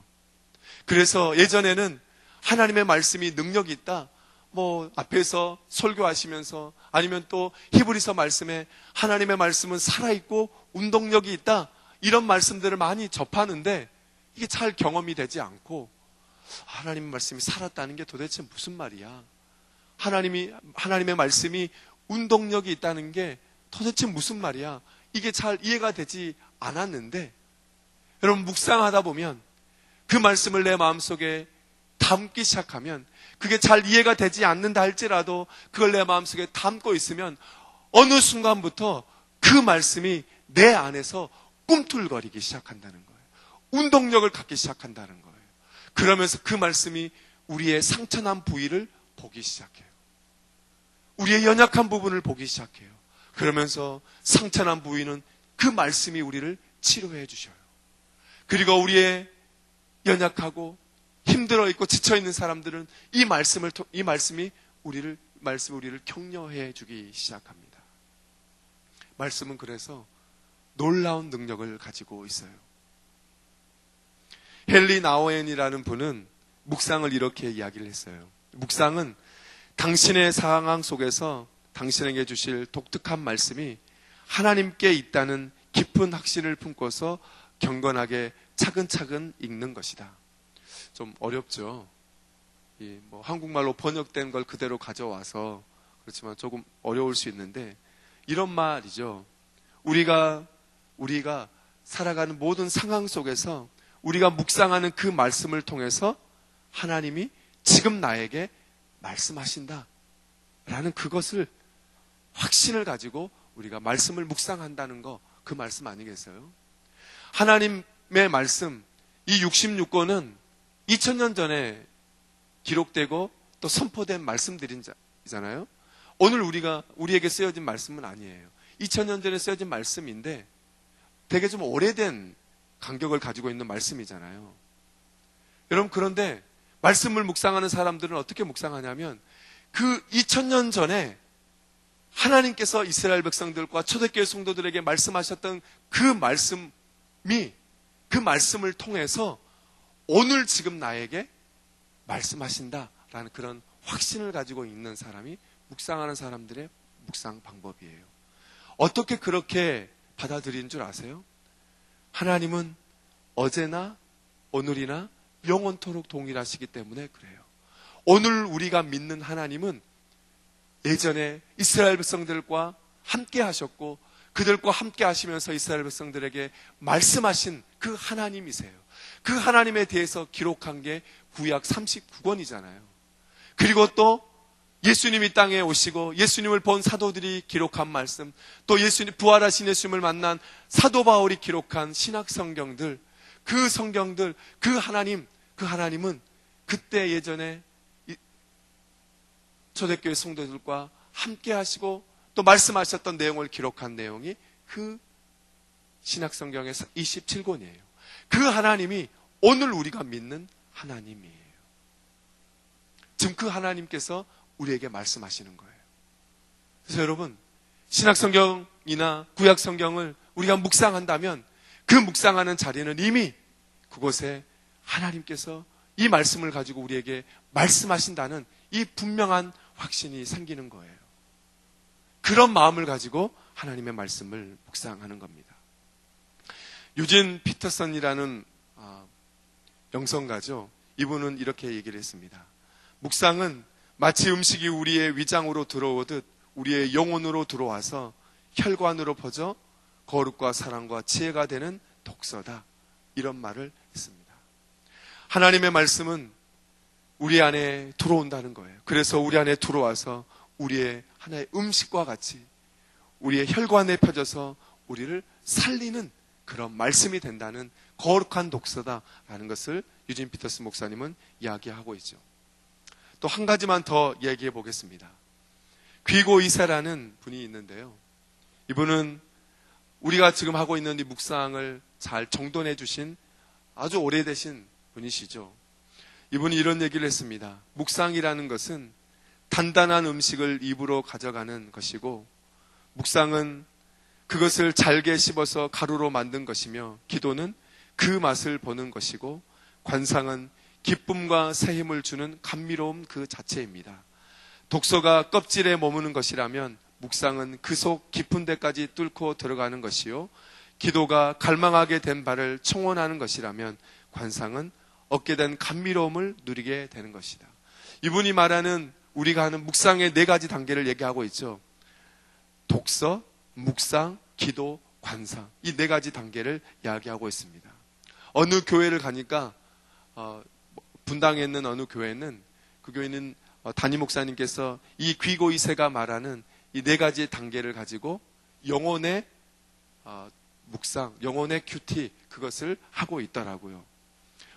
그래서 예전에는 하나님의 말씀이 능력이 있다, 앞에서 설교하시면서 아니면 또 히브리서 말씀에 하나님의 말씀은 살아있고 운동력이 있다, 이런 말씀들을 많이 접하는데 이게 잘 경험이 되지 않고 하나님의 말씀이 살았다는 게 도대체 무슨 말이야? 하나님의 말씀이 운동력이 있다는 게 도대체 무슨 말이야? 이게 잘 이해가 되지 않았는데 여러분, 묵상하다 보면 그 말씀을 내 마음속에 담기 시작하면 그게 잘 이해가 되지 않는다 할지라도 그걸 내 마음속에 담고 있으면 어느 순간부터 그 말씀이 내 안에서 꿈틀거리기 시작한다는 거예요. 운동력을 갖기 시작한다는 거예요. 그러면서 그 말씀이 우리의 상처난 부위를 보기 시작해요. 우리의 연약한 부분을 보기 시작해요. 그러면서 상처난 부위는 그 말씀이 우리를 치료해 주셔요. 그리고 우리의 연약하고 힘들어 있고 지쳐 있는 사람들은 이 말씀이 우리를 격려해 주기 시작합니다. 말씀은 그래서 놀라운 능력을 가지고 있어요. 헨리 나우엔이라는 분은 묵상을 이렇게 이야기를 했어요. 묵상은 당신의 상황 속에서 당신에게 주실 독특한 말씀이 하나님께 있다는 깊은 확신을 품고서 경건하게 차근차근 읽는 것이다. 좀 어렵죠. 한국말로 번역된 걸 그대로 가져와서 그렇지만 조금 어려울 수 있는데 이런 말이죠. 우리가 살아가는 모든 상황 속에서 우리가 묵상하는 그 말씀을 통해서 하나님이 지금 나에게 말씀하신다 라는 그것을 확신을 가지고 우리가 말씀을 묵상한다는 거, 그 말씀 아니겠어요? 하나님의 말씀, 이 66권은 2000년 전에 기록되고 또 선포된 말씀들이잖아요. 오늘 우리에게 쓰여진 말씀은 아니에요. 2000년 전에 쓰여진 말씀인데 되게 좀 오래된 간격을 가지고 있는 말씀이잖아요. 여러분, 그런데 말씀을 묵상하는 사람들은 어떻게 묵상하냐면 그 2000년 전에 하나님께서 이스라엘 백성들과 초대교회 성도들에게 말씀하셨던 그 말씀을 통해서 오늘 지금 나에게 말씀하신다라는 그런 확신을 가지고 있는 사람이 묵상하는 사람들의 묵상 방법이에요. 어떻게 그렇게 받아들이는 줄 아세요? 하나님은 어제나 오늘이나 영원토록 동일하시기 때문에 그래요. 오늘 우리가 믿는 하나님은 예전에 이스라엘 백성들과 함께 하셨고 그들과 함께 하시면서 이스라엘 백성들에게 말씀하신 그 하나님이세요. 그 하나님에 대해서 기록한 게 구약 39권이잖아요. 그리고 또 예수님이 땅에 오시고 예수님을 본 사도들이 기록한 말씀, 또 부활하신 예수님을 만난 사도 바울이 기록한 신약 성경들, 그 성경들, 그 하나님은 그때 예전에 초대교회 성도들과 함께 하시고 또 말씀하셨던 내용을 기록한 내용이 그 신약 성경의 27권이에요. 그 하나님이 오늘 우리가 믿는 하나님이에요. 지금 그 하나님께서 우리에게 말씀하시는 거예요. 그래서 여러분, 신약 성경이나 구약 성경을 우리가 묵상한다면 그 묵상하는 자리는 이미 그곳에 하나님께서 이 말씀을 가지고 우리에게 말씀하신다는 이 분명한 확신이 생기는 거예요. 그런 마음을 가지고 하나님의 말씀을 묵상하는 겁니다. 유진 피터슨이라는 영성가죠. 이분은 이렇게 얘기를 했습니다. 묵상은 마치 음식이 우리의 위장으로 들어오듯 우리의 영혼으로 들어와서 혈관으로 퍼져 거룩과 사랑과 지혜가 되는 독서다. 이런 말을 했습니다. 하나님의 말씀은 우리 안에 들어온다는 거예요. 그래서 우리 안에 들어와서 우리의 하나의 음식과 같이 우리의 혈관에 펴져서 우리를 살리는 그런 말씀이 된다는 거룩한 독서다라는 것을 유진 피터슨 목사님은 이야기하고 있죠. 또 한 가지만 더 얘기해 보겠습니다. 귀고 이사라는 분이 있는데요. 이분은 우리가 지금 하고 있는 이 묵상을 잘 정돈해 주신 아주 오래되신 분이시죠. 이분이 이런 얘기를 했습니다. 묵상이라는 것은 단단한 음식을 입으로 가져가는 것이고, 묵상은 그것을 잘게 씹어서 가루로 만든 것이며, 기도는 그 맛을 보는 것이고, 관상은 기쁨과 새 힘을 주는 감미로움 그 자체입니다. 독서가 껍질에 머무는 것이라면 묵상은 그 속 깊은 데까지 뚫고 들어가는 것이요, 기도가 갈망하게 된 바를 청원하는 것이라면 관상은 얻게 된 감미로움을 누리게 되는 것이다. 이분이 말하는 우리가 하는 묵상의 4가지 단계를 얘기하고 있죠. 독서, 묵상, 기도, 관상, 이 4가지 단계를 이야기하고 있습니다. 어느 교회를 가니까 분당에 있는 어느 교회는 그 교회는 담임 목사님께서 이 귀고 이세가 말하는 이 4가지 단계를 가지고 영혼의 묵상, 영혼의 큐티, 그것을 하고 있더라고요.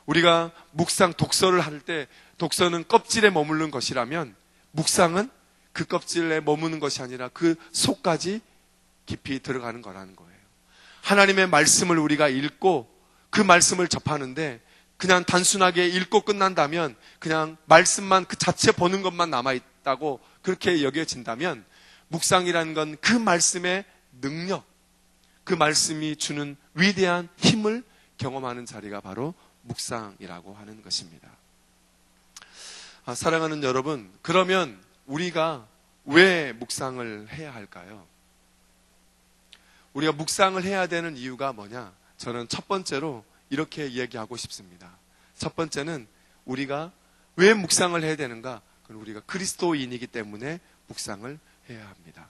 우리가 묵상, 독서를 할 때 독서는 껍질에 머무른 것이라면 묵상은 그 껍질에 머무는 것이 아니라 그 속까지 깊이 들어가는 거라는 거예요. 하나님의 말씀을 우리가 읽고 그 말씀을 접하는데 그냥 단순하게 읽고 끝난다면, 그냥 말씀만 그 자체 보는 것만 남아있다고 그렇게 여겨진다면, 묵상이라는 건 그 말씀의 능력, 그 말씀이 주는 위대한 힘을 경험하는 자리가 바로 묵상이라고 하는 것입니다. 사랑하는 여러분, 그러면 우리가 왜 묵상을 해야 할까요? 우리가 묵상을 해야 되는 이유가 뭐냐? 저는 첫 번째로 이렇게 이야기하고 싶습니다. 첫 번째는 우리가 왜 묵상을 해야 되는가? 그건 우리가 그리스도인이기 때문에 묵상을 해야 합니다.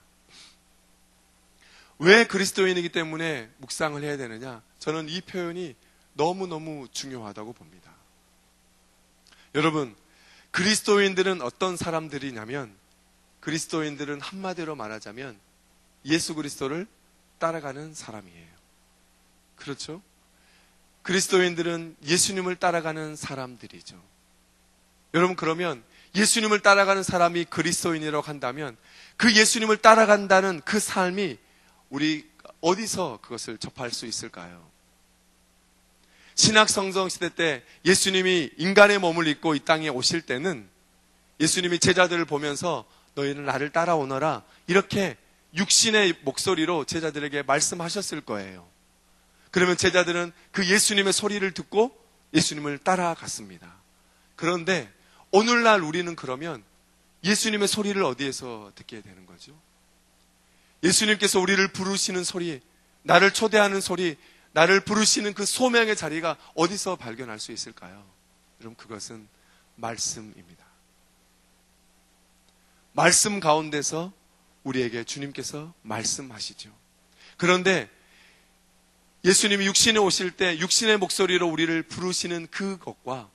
왜 그리스도인이기 때문에 묵상을 해야 되느냐? 저는 이 표현이 너무너무 중요하다고 봅니다. 여러분, 그리스도인들은 어떤 사람들이냐면, 그리스도인들은 한마디로 말하자면 예수 그리스도를 따라가는 사람이에요. 그렇죠? 그리스도인들은 예수님을 따라가는 사람들이죠. 여러분, 그러면 예수님을 따라가는 사람이 그리스도인이라고 한다면 그 예수님을 따라간다는 그 삶이 우리 어디서 그것을 접할 수 있을까요? 신약 성경 시대 때 예수님이 인간의 몸을 입고 이 땅에 오실 때는 예수님이 제자들을 보면서 너희는 나를 따라오너라 이렇게 육신의 목소리로 제자들에게 말씀하셨을 거예요. 그러면 제자들은 그 예수님의 소리를 듣고 예수님을 따라갔습니다. 그런데 오늘날 우리는 그러면 예수님의 소리를 어디에서 듣게 되는 거죠? 예수님께서 우리를 부르시는 소리, 나를 초대하는 소리, 나를 부르시는 그 소명의 자리가 어디서 발견할 수 있을까요? 여러분, 그것은 말씀입니다. 말씀 가운데서 우리에게 주님께서 말씀하시죠. 그런데 예수님이 육신에 오실 때 육신의 목소리로 우리를 부르시는 그것과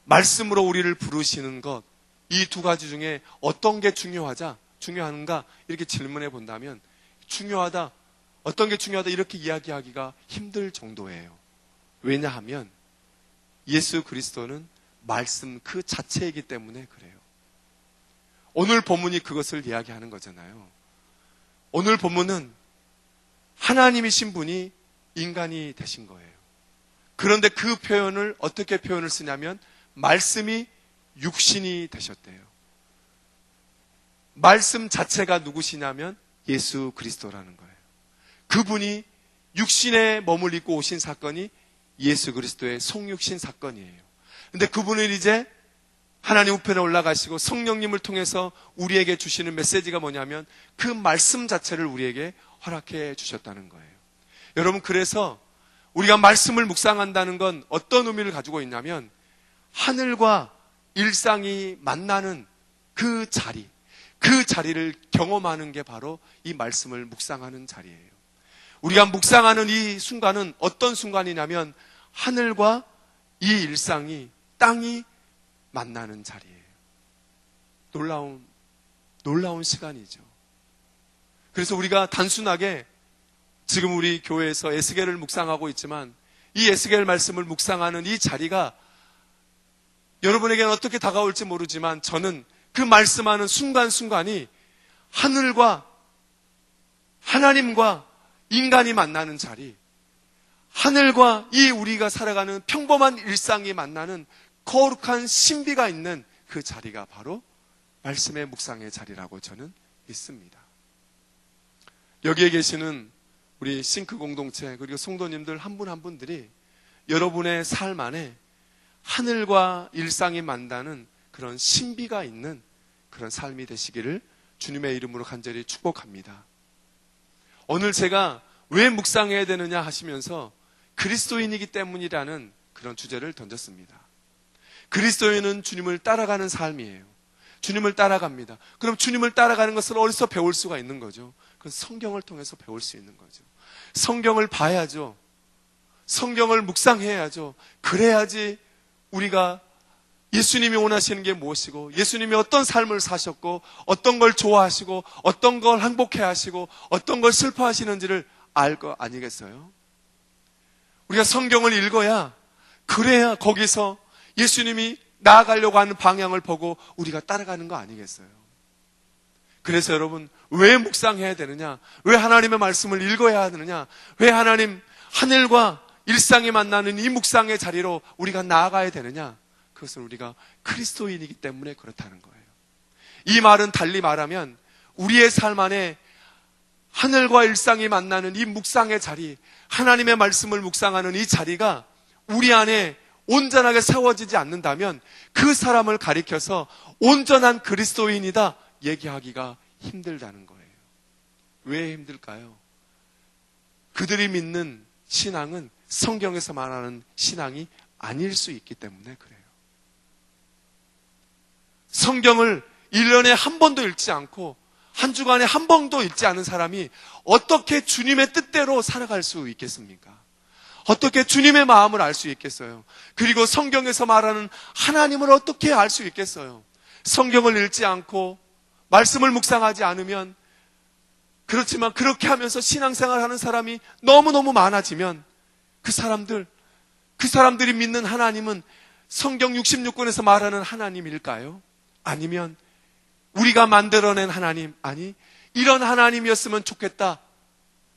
말씀으로 우리를 부르시는 것, 이 두 가지 중에 어떤 게 중요한가 이렇게 질문해 본다면 중요하다, 어떤 게 중요하다 이렇게 이야기하기가 힘들 정도예요. 왜냐하면 예수 그리스도는 말씀 그 자체이기 때문에 그래요. 오늘 본문이 그것을 이야기하는 거잖아요. 오늘 본문은 하나님이신 분이 인간이 되신 거예요. 그런데 그 표현을 어떻게 표현을 쓰냐면 말씀이 육신이 되셨대요. 말씀 자체가 누구시냐면 예수 그리스도라는 거예요. 그분이 육신에 몸을 입고 오신 사건이 예수 그리스도의 성육신 사건이에요. 근데 그분은 이제 하나님 우편에 올라가시고 성령님을 통해서 우리에게 주시는 메시지가 뭐냐면 그 말씀 자체를 우리에게 허락해 주셨다는 거예요. 여러분, 그래서 우리가 말씀을 묵상한다는 건 어떤 의미를 가지고 있냐면 하늘과 일상이 만나는 그 자리, 그 자리를 경험하는 게 바로 이 말씀을 묵상하는 자리예요. 우리가 묵상하는 이 순간은 어떤 순간이냐면 하늘과 이 일상이, 땅이 만나는 자리예요. 놀라운 시간이죠. 그래서 우리가 단순하게 지금 우리 교회에서 에스겔을 묵상하고 있지만 이 에스겔 말씀을 묵상하는 이 자리가 여러분에게는 어떻게 다가올지 모르지만 저는 그 말씀하는 순간순간이 하늘과 하나님과 인간이 만나는 자리, 하늘과 이 우리가 살아가는 평범한 일상이 만나는 거룩한 신비가 있는 그 자리가 바로 말씀의 묵상의 자리라고 저는 믿습니다. 여기에 계시는 우리 싱크 공동체 그리고 성도님들 한 분 한 분들이 여러분의 삶 안에 하늘과 일상이 만나는 그런 신비가 있는 그런 삶이 되시기를 주님의 이름으로 간절히 축복합니다. 오늘 제가 왜 묵상해야 되느냐 하시면서 그리스도인이기 때문이라는 그런 주제를 던졌습니다. 그리스도인은 주님을 따라가는 삶이에요. 주님을 따라갑니다. 그럼 주님을 따라가는 것을 어디서 배울 수가 있는 거죠? 그건 성경을 통해서 배울 수 있는 거죠. 성경을 봐야죠. 성경을 묵상해야죠. 그래야지 우리가 예수님이 원하시는 게 무엇이고 예수님이 어떤 삶을 사셨고 어떤 걸 좋아하시고 어떤 걸 행복해 하시고 어떤 걸 슬퍼하시는지를 알 거 아니겠어요? 우리가 성경을 읽어야 그래야 거기서 예수님이 나아가려고 하는 방향을 보고 우리가 따라가는 거 아니겠어요? 그래서 여러분, 왜 묵상해야 되느냐? 왜 하나님의 말씀을 읽어야 하느냐? 왜 하늘과 일상이 만나는 이 묵상의 자리로 우리가 나아가야 되느냐? 그것은 우리가 그리스도인이기 때문에 그렇다는 거예요. 이 말은 달리 말하면 우리의 삶 안에 하늘과 일상이 만나는 이 묵상의 자리, 하나님의 말씀을 묵상하는 이 자리가 우리 안에 온전하게 세워지지 않는다면 그 사람을 가리켜서 온전한 그리스도인이다 얘기하기가 힘들다는 거예요. 왜 힘들까요? 그들이 믿는 신앙은 성경에서 말하는 신앙이 아닐 수 있기 때문에 그래요. 성경을 1년에 한 번도 읽지 않고 한 주간에 한 번도 읽지 않은 사람이 어떻게 주님의 뜻대로 살아갈 수 있겠습니까? 어떻게 주님의 마음을 알 수 있겠어요? 그리고 성경에서 말하는 하나님을 어떻게 알 수 있겠어요? 성경을 읽지 않고 말씀을 묵상하지 않으면, 그렇지만 그렇게 하면서 신앙생활 하는 사람이 너무너무 많아지면 그 그 사람들이 믿는 하나님은 성경 66권에서 말하는 하나님일까요? 아니면 우리가 만들어낸 하나님, 아니 이런 하나님이었으면 좋겠다,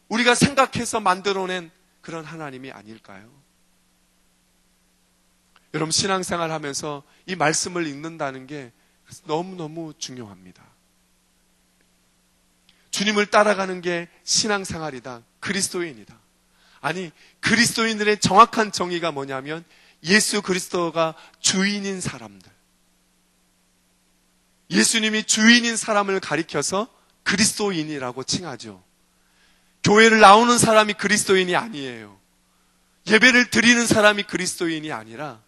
우리가 생각해서 만들어낸 그런 하나님이 아닐까요? 여러분, 신앙생활 하면서 이 말씀을 읽는다는 게 너무너무 중요합니다. 주님을 따라가는 게 신앙생활이다, 그리스도인이다. 아니, 그리스도인들의 정확한 정의가 뭐냐면 예수 그리스도가 주인인 사람들, 예수님이 주인인 사람을 가리켜서 그리스도인이라고 칭하죠. 교회를 나오는 사람이 그리스도인이 아니에요. 예배를 드리는 사람이 그리스도인이 아니라,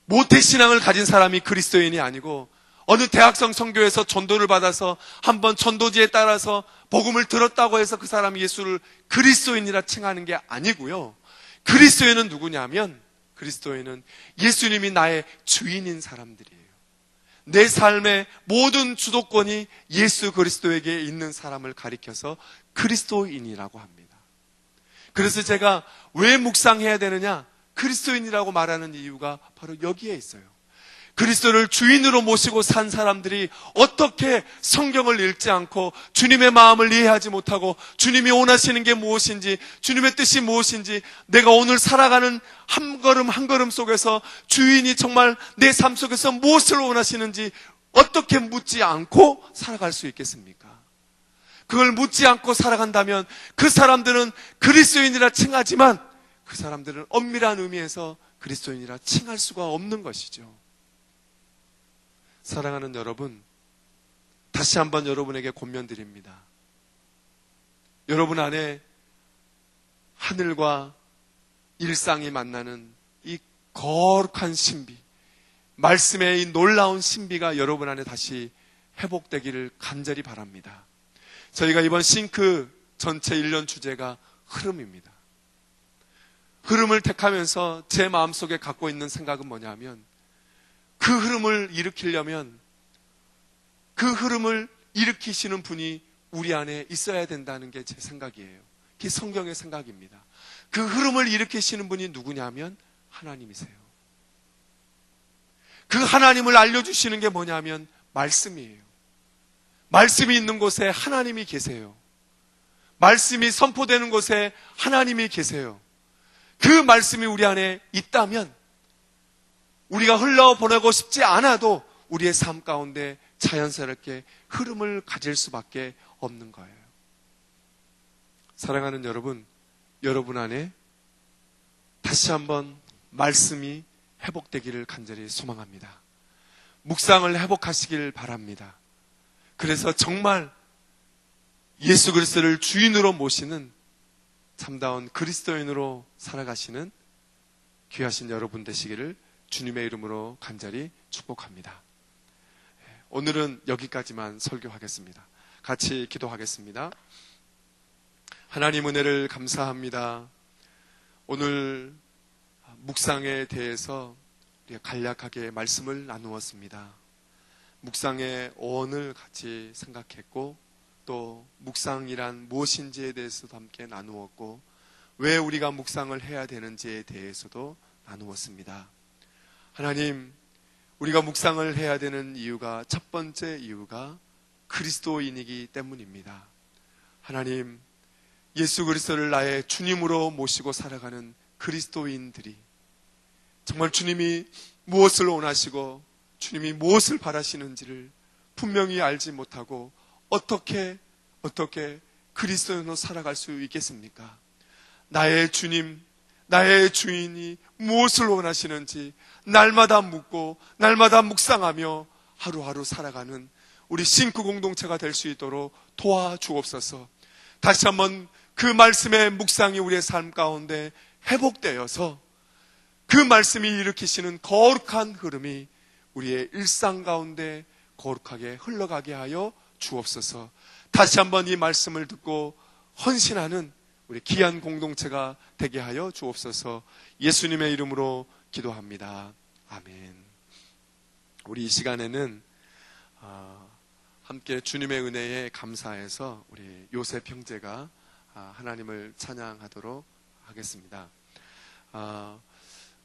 모태신앙을 가진 사람이 그리스도인이 아니고, 어느 대학성 선교에서 전도를 받아서 한번 전도지에 따라서 복음을 들었다고 해서 그 사람이 예수를 그리스도인이라 칭하는 게 아니고요. 그리스도인은 누구냐면, 그리스도인은 예수님이 나의 주인인 사람들이에요. 내 삶의 모든 주도권이 예수 그리스도에게 있는 사람을 가리켜서 그리스도인이라고 합니다. 그래서 제가 왜 묵상해야 되느냐, 그리스도인이라고 말하는 이유가 바로 여기에 있어요. 그리스도를 주인으로 모시고 산 사람들이 어떻게 성경을 읽지 않고 주님의 마음을 이해하지 못하고 주님이 원하시는 게 무엇인지, 주님의 뜻이 무엇인지, 내가 오늘 살아가는 한 걸음 한 걸음 속에서 주인이 정말 내 삶 속에서 무엇을 원하시는지 어떻게 묻지 않고 살아갈 수 있겠습니까? 그걸 묻지 않고 살아간다면 그 사람들은 그리스도인이라 칭하지만 그 사람들은 엄밀한 의미에서 그리스도인이라 칭할 수가 없는 것이죠. 사랑하는 여러분, 다시 한번 여러분에게 권면드립니다. 여러분 안에 하늘과 일상이 만나는 이 거룩한 신비, 말씀의 이 놀라운 신비가 여러분 안에 다시 회복되기를 간절히 바랍니다. 저희가 이번 싱크 전체 1년 주제가 흐름입니다. 흐름을 택하면서 제 마음속에 갖고 있는 생각은 뭐냐면, 그 흐름을 일으키려면 그 흐름을 일으키시는 분이 우리 안에 있어야 된다는 게 제 생각이에요. 그게 성경의 생각입니다. 그 흐름을 일으키시는 분이 누구냐면 하나님이세요. 그 하나님을 알려주시는 게 뭐냐면 말씀이에요. 말씀이 있는 곳에 하나님이 계세요. 말씀이 선포되는 곳에 하나님이 계세요. 그 말씀이 우리 안에 있다면 우리가 흘러보내고 싶지 않아도 우리의 삶 가운데 자연스럽게 흐름을 가질 수밖에 없는 거예요. 사랑하는 여러분, 여러분 안에 다시 한번 말씀이 회복되기를 간절히 소망합니다. 묵상을 회복하시길 바랍니다. 그래서 정말 예수 그리스도를 주인으로 모시는 참다운 그리스도인으로 살아가시는 귀하신 여러분 되시기를 주님의 이름으로 간절히 축복합니다. 오늘은 여기까지만 설교하겠습니다. 같이 기도하겠습니다. 하나님 은혜를 감사합니다. 오늘 묵상에 대해서 우리가 간략하게 말씀을 나누었습니다. 묵상의 어원을 같이 생각했고, 또 묵상이란 무엇인지에 대해서도 함께 나누었고, 왜 우리가 묵상을 해야 되는지에 대해서도 나누었습니다. 하나님, 우리가 묵상을 해야 되는 이유가, 첫 번째 이유가 그리스도인이기 때문입니다. 하나님, 예수 그리스도를 나의 주님으로 모시고 살아가는 그리스도인들이 정말 주님이 무엇을 원하시고 주님이 무엇을 바라시는지를 분명히 알지 못하고 어떻게 그리스도인으로 살아갈 수 있겠습니까? 나의 주님, 나의 주인이 무엇을 원하시는지 날마다 묻고 날마다 묵상하며 하루하루 살아가는 우리 싱크 공동체가 될 수 있도록 도와주옵소서. 다시 한번 그 말씀의 묵상이 우리의 삶 가운데 회복되어서 그 말씀이 일으키시는 거룩한 흐름이 우리의 일상 가운데 거룩하게 흘러가게 하여 주옵소서. 다시 한번 이 말씀을 듣고 헌신하는 우리 귀한 공동체가 되게 하여 주옵소서. 예수님의 이름으로 기도합니다. 아멘. 우리 이 시간에는 함께 주님의 은혜에 감사해서 우리 요셉 형제가 하나님을 찬양하도록 하겠습니다.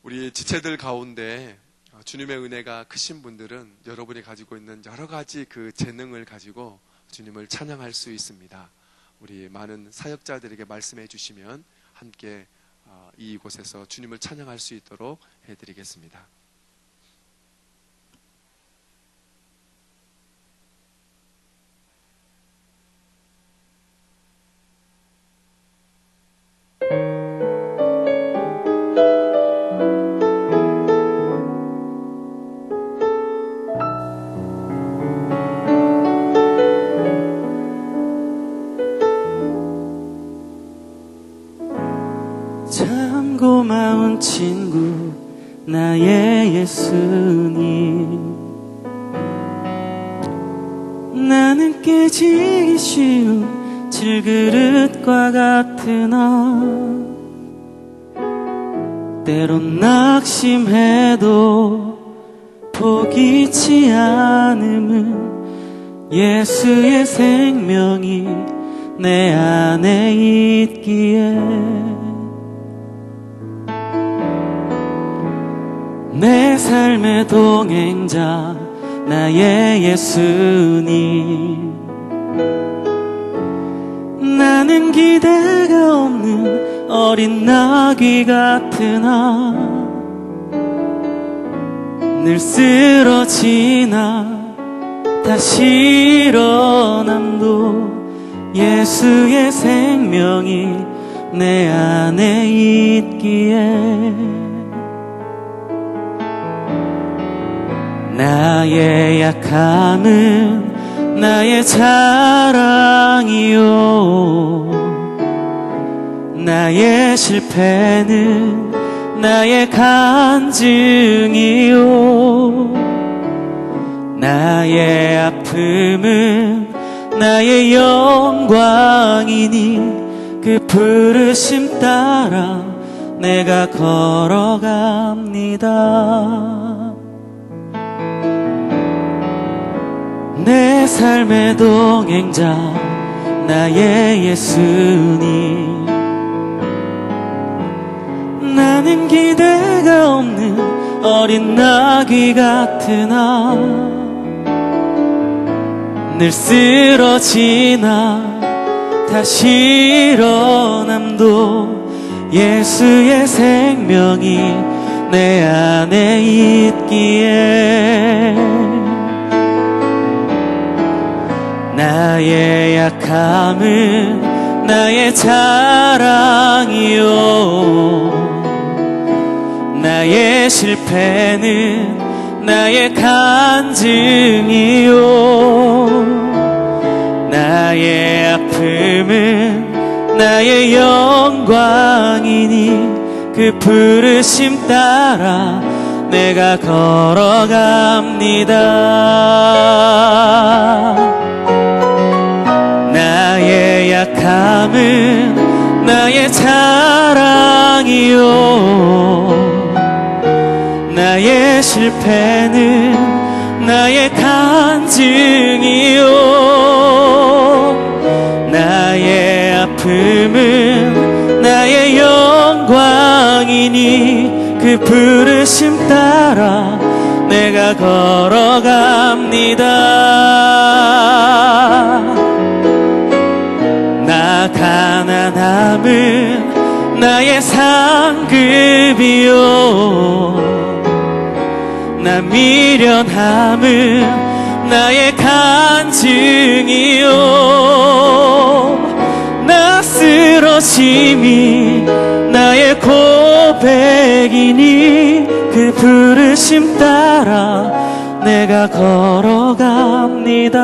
우리 지체들 가운데 주님의 은혜가 크신 분들은 여러분이 가지고 있는 여러 가지 그 재능을 가지고 주님을 찬양할 수 있습니다. 우리 많은 사역자들에게 말씀해 주시면 함께 이곳에서 주님을 찬양할 수 있도록 해드리겠습니다. 참 고마운 친구 나의 예수님, 나는 깨지기 쉬운 질그릇과 같으나 때론 낙심해도 포기치 않음은 예수의 생명이 내 안에 있기에 내 삶의 동행자 나의 예수님, 나는 기대가 없는 어린 나귀 같으나 늘 쓰러지나 다시 일어남도 예수의 생명이 내 안에 있기에 나의 약함은 나의 자랑이요, 나의 실패는 나의 간증이요, 나의 아픔은 나의 영광이니 그 부르심 따라 내가 걸어갑니다. 내 삶의 동행자 나의 예수님, 나는 기대가 없는 어린 나귀 같으나 늘 쓰러지나 다시 일어남도 예수의 생명이 내 안에 있기에 나의 약함은 나의 자랑이요, 나의 실패는 나의 간증이요, 나의 아픔은 나의 영광이니 그 부르심 따라 내가 걸어갑니다. 나의 약함은 나의 자랑이요, 나의 실패는 나의 간증이요, 나의 아픔은 나의 영광이니 그 부르심 따라 내가 걸어갑니다. 나 가난함은 나의 상급이요, 나 미련함은 나의 간증이요, 나 쓰러짐이 나의 고백이니 그 부르심 따라 내가 걸어갑니다.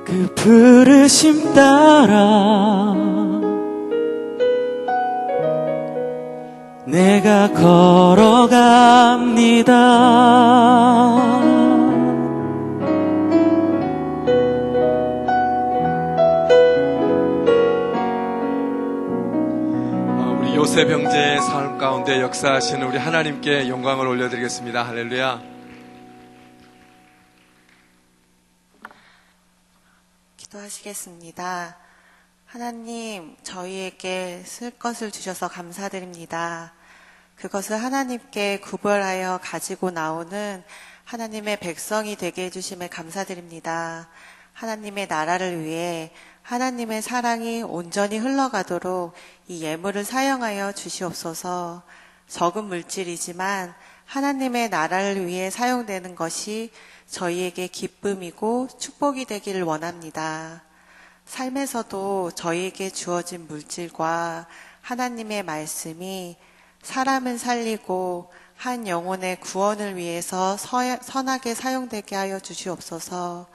그 부르심 따라 내가 걸어갑니다. 우리 요셉 형제의 삶 가운데 역사하시는 우리 하나님께 영광을 올려드리겠습니다. 할렐루야. 기도하시겠습니다. 하나님, 저희에게 쓸 것을 주셔서 감사드립니다. 그것을 하나님께 구별하여 가지고 나오는 하나님의 백성이 되게 해주심에 감사드립니다. 하나님의 나라를 위해 하나님의 사랑이 온전히 흘러가도록 이 예물을 사용하여 주시옵소서. 적은 물질이지만 하나님의 나라를 위해 사용되는 것이 저희에게 기쁨이고 축복이 되기를 원합니다. 삶에서도 저희에게 주어진 물질과 하나님의 말씀이 사람을 살리고 한 영혼의 구원을 위해서 선하게 사용되게 하여 주시옵소서.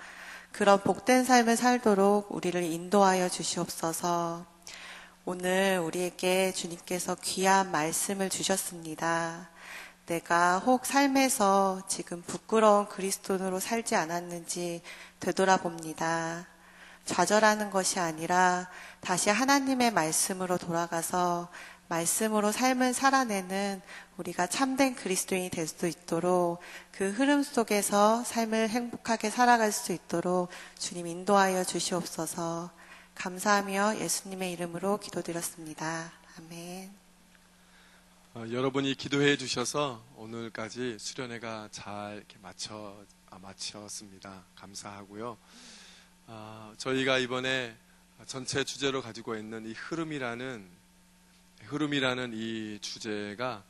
그런 복된 삶을 살도록 우리를 인도하여 주시옵소서. 오늘 우리에게 주님께서 귀한 말씀을 주셨습니다. 내가 혹 삶에서 지금 부끄러운 그리스도인으로 살지 않았는지 되돌아봅니다. 좌절하는 것이 아니라 다시 하나님의 말씀으로 돌아가서 말씀으로 삶을 살아내는 우리가 참된 그리스도인이 될 수 있도록 그 흐름 속에서 삶을 행복하게 살아갈 수 있도록 주님 인도하여 주시옵소서. 감사하며 예수님의 이름으로 기도드렸습니다. 아멘. 여러분이 기도해 주셔서 오늘까지 수련회가 잘 이렇게 마쳤습니다. 감사하고요. 저희가 이번에 전체 주제로 가지고 있는 이 흐름이라는 이 주제가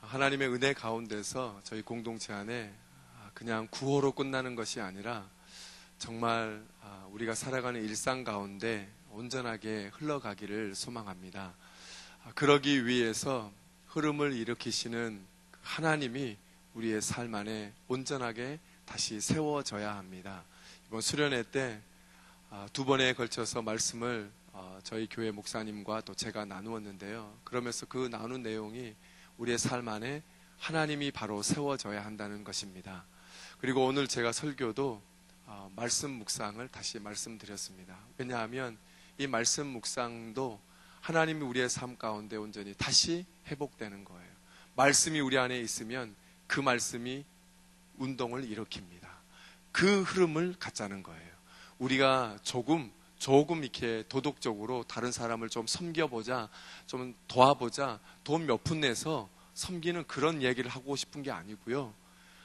하나님의 은혜 가운데서 저희 공동체 안에 그냥 구호로 끝나는 것이 아니라 정말 우리가 살아가는 일상 가운데 온전하게 흘러가기를 소망합니다. 그러기 위해서 흐름을 일으키시는 하나님이 우리의 삶 안에 온전하게 다시 세워져야 합니다. 이번 수련회 때 두 번에 걸쳐서 말씀을 저희 교회 목사님과 또 제가 나누었는데요. 그러면서 그 나눈 내용이 우리의 삶 안에 하나님이 바로 세워져야 한다는 것입니다. 그리고 오늘 제가 설교도 말씀 묵상을 다시 말씀드렸습니다. 왜냐하면 이 말씀 묵상도 하나님이 우리의 삶 가운데 온전히 다시 회복되는 거예요. 말씀이 우리 안에 있으면 그 말씀이 운동을 일으킵니다. 그 흐름을 갖자는 거예요. 우리가 조금 이렇게 도덕적으로 다른 사람을 좀 섬겨보자, 좀 도와보자, 돈 몇 푼 내서 섬기는 그런 얘기를 하고 싶은 게 아니고요.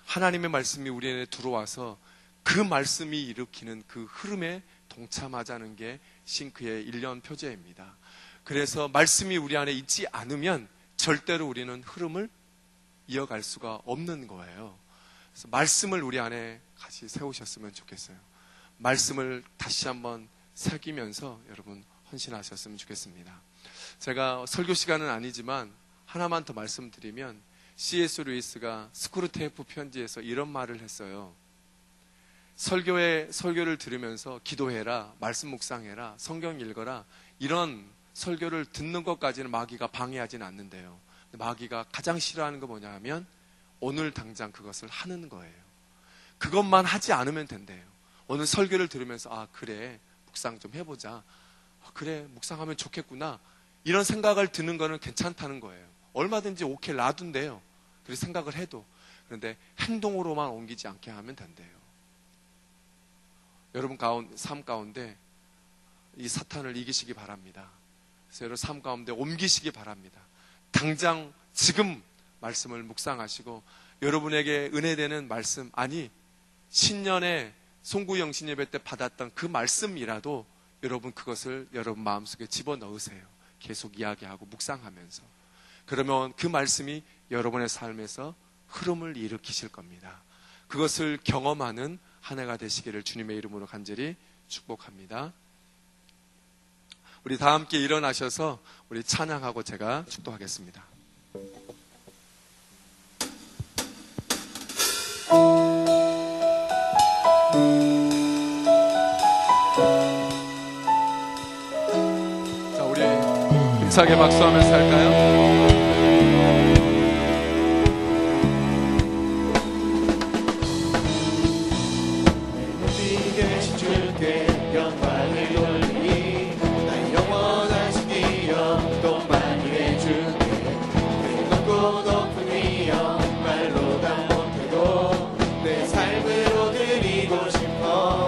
하나님의 말씀이 우리 안에 들어와서 그 말씀이 일으키는 그 흐름에 동참하자는 게 싱크의 1년 표제입니다. 그래서 말씀이 우리 안에 있지 않으면 절대로 우리는 흐름을 이어갈 수가 없는 거예요. 그래서 말씀을 우리 안에 같이 세우셨으면 좋겠어요. 말씀을 다시 한번 새기면서 여러분 헌신하셨으면 좋겠습니다. 제가 설교 시간은 아니지만 하나만 더 말씀드리면 C.S. 루이스가 스크루테이프 편지에서 이런 말을 했어요. 설교를 들으면서 기도해라, 말씀 묵상해라, 성경 읽어라, 이런 설교를 듣는 것까지는 마귀가 방해하진 않는데요. 마귀가 가장 싫어하는 거 뭐냐 하면 오늘 당장 그것을 하는 거예요. 그것만 하지 않으면 된대요. 오늘 설교를 들으면서 그래 묵상 좀 해보자, 그래 묵상하면 좋겠구나, 이런 생각을 드는 거는 괜찮다는 거예요. 얼마든지 오케이 놔둔대요. 그래서 생각을 해도. 그런데 행동으로만 옮기지 않게 하면 된대요. 여러분 삶 가운데 이 사탄을 이기시기 바랍니다. 그래서 여러분 삶 가운데 옮기시기 바랍니다. 당장 지금 말씀을 묵상하시고 여러분에게 은혜되는 말씀, 아니 신년에 송구영신 예배 때 받았던 그 말씀이라도 여러분 그것을 여러분 마음속에 집어넣으세요. 계속 이야기하고 묵상하면서. 그러면 그 말씀이 여러분의 삶에서 흐름을 일으키실 겁니다. 그것을 경험하는 한 해가 되시기를 주님의 이름으로 간절히 축복합니다. 우리 다 함께 일어나셔서 우리 찬양하고 제가 축도하겠습니다. 자, 우리 힘차게 박수하면서 할까요? 말로 다 못해도 내 삶으로 드리고 싶어.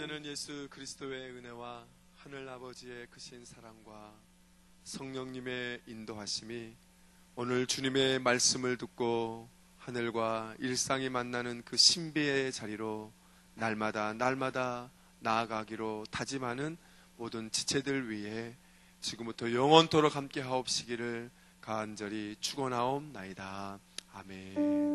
이제는 예수 그리스도의 은혜와 하늘 아버지의 크신 사랑과 성령님의 인도하심이 오늘 주님의 말씀을 듣고 하늘과 일상이 만나는 그 신비의 자리로 날마다 나아가기로 다짐하는 모든 지체들 위해 지금부터 영원토록 함께 하옵시기를 간절히 축원하옵나이다. 아멘.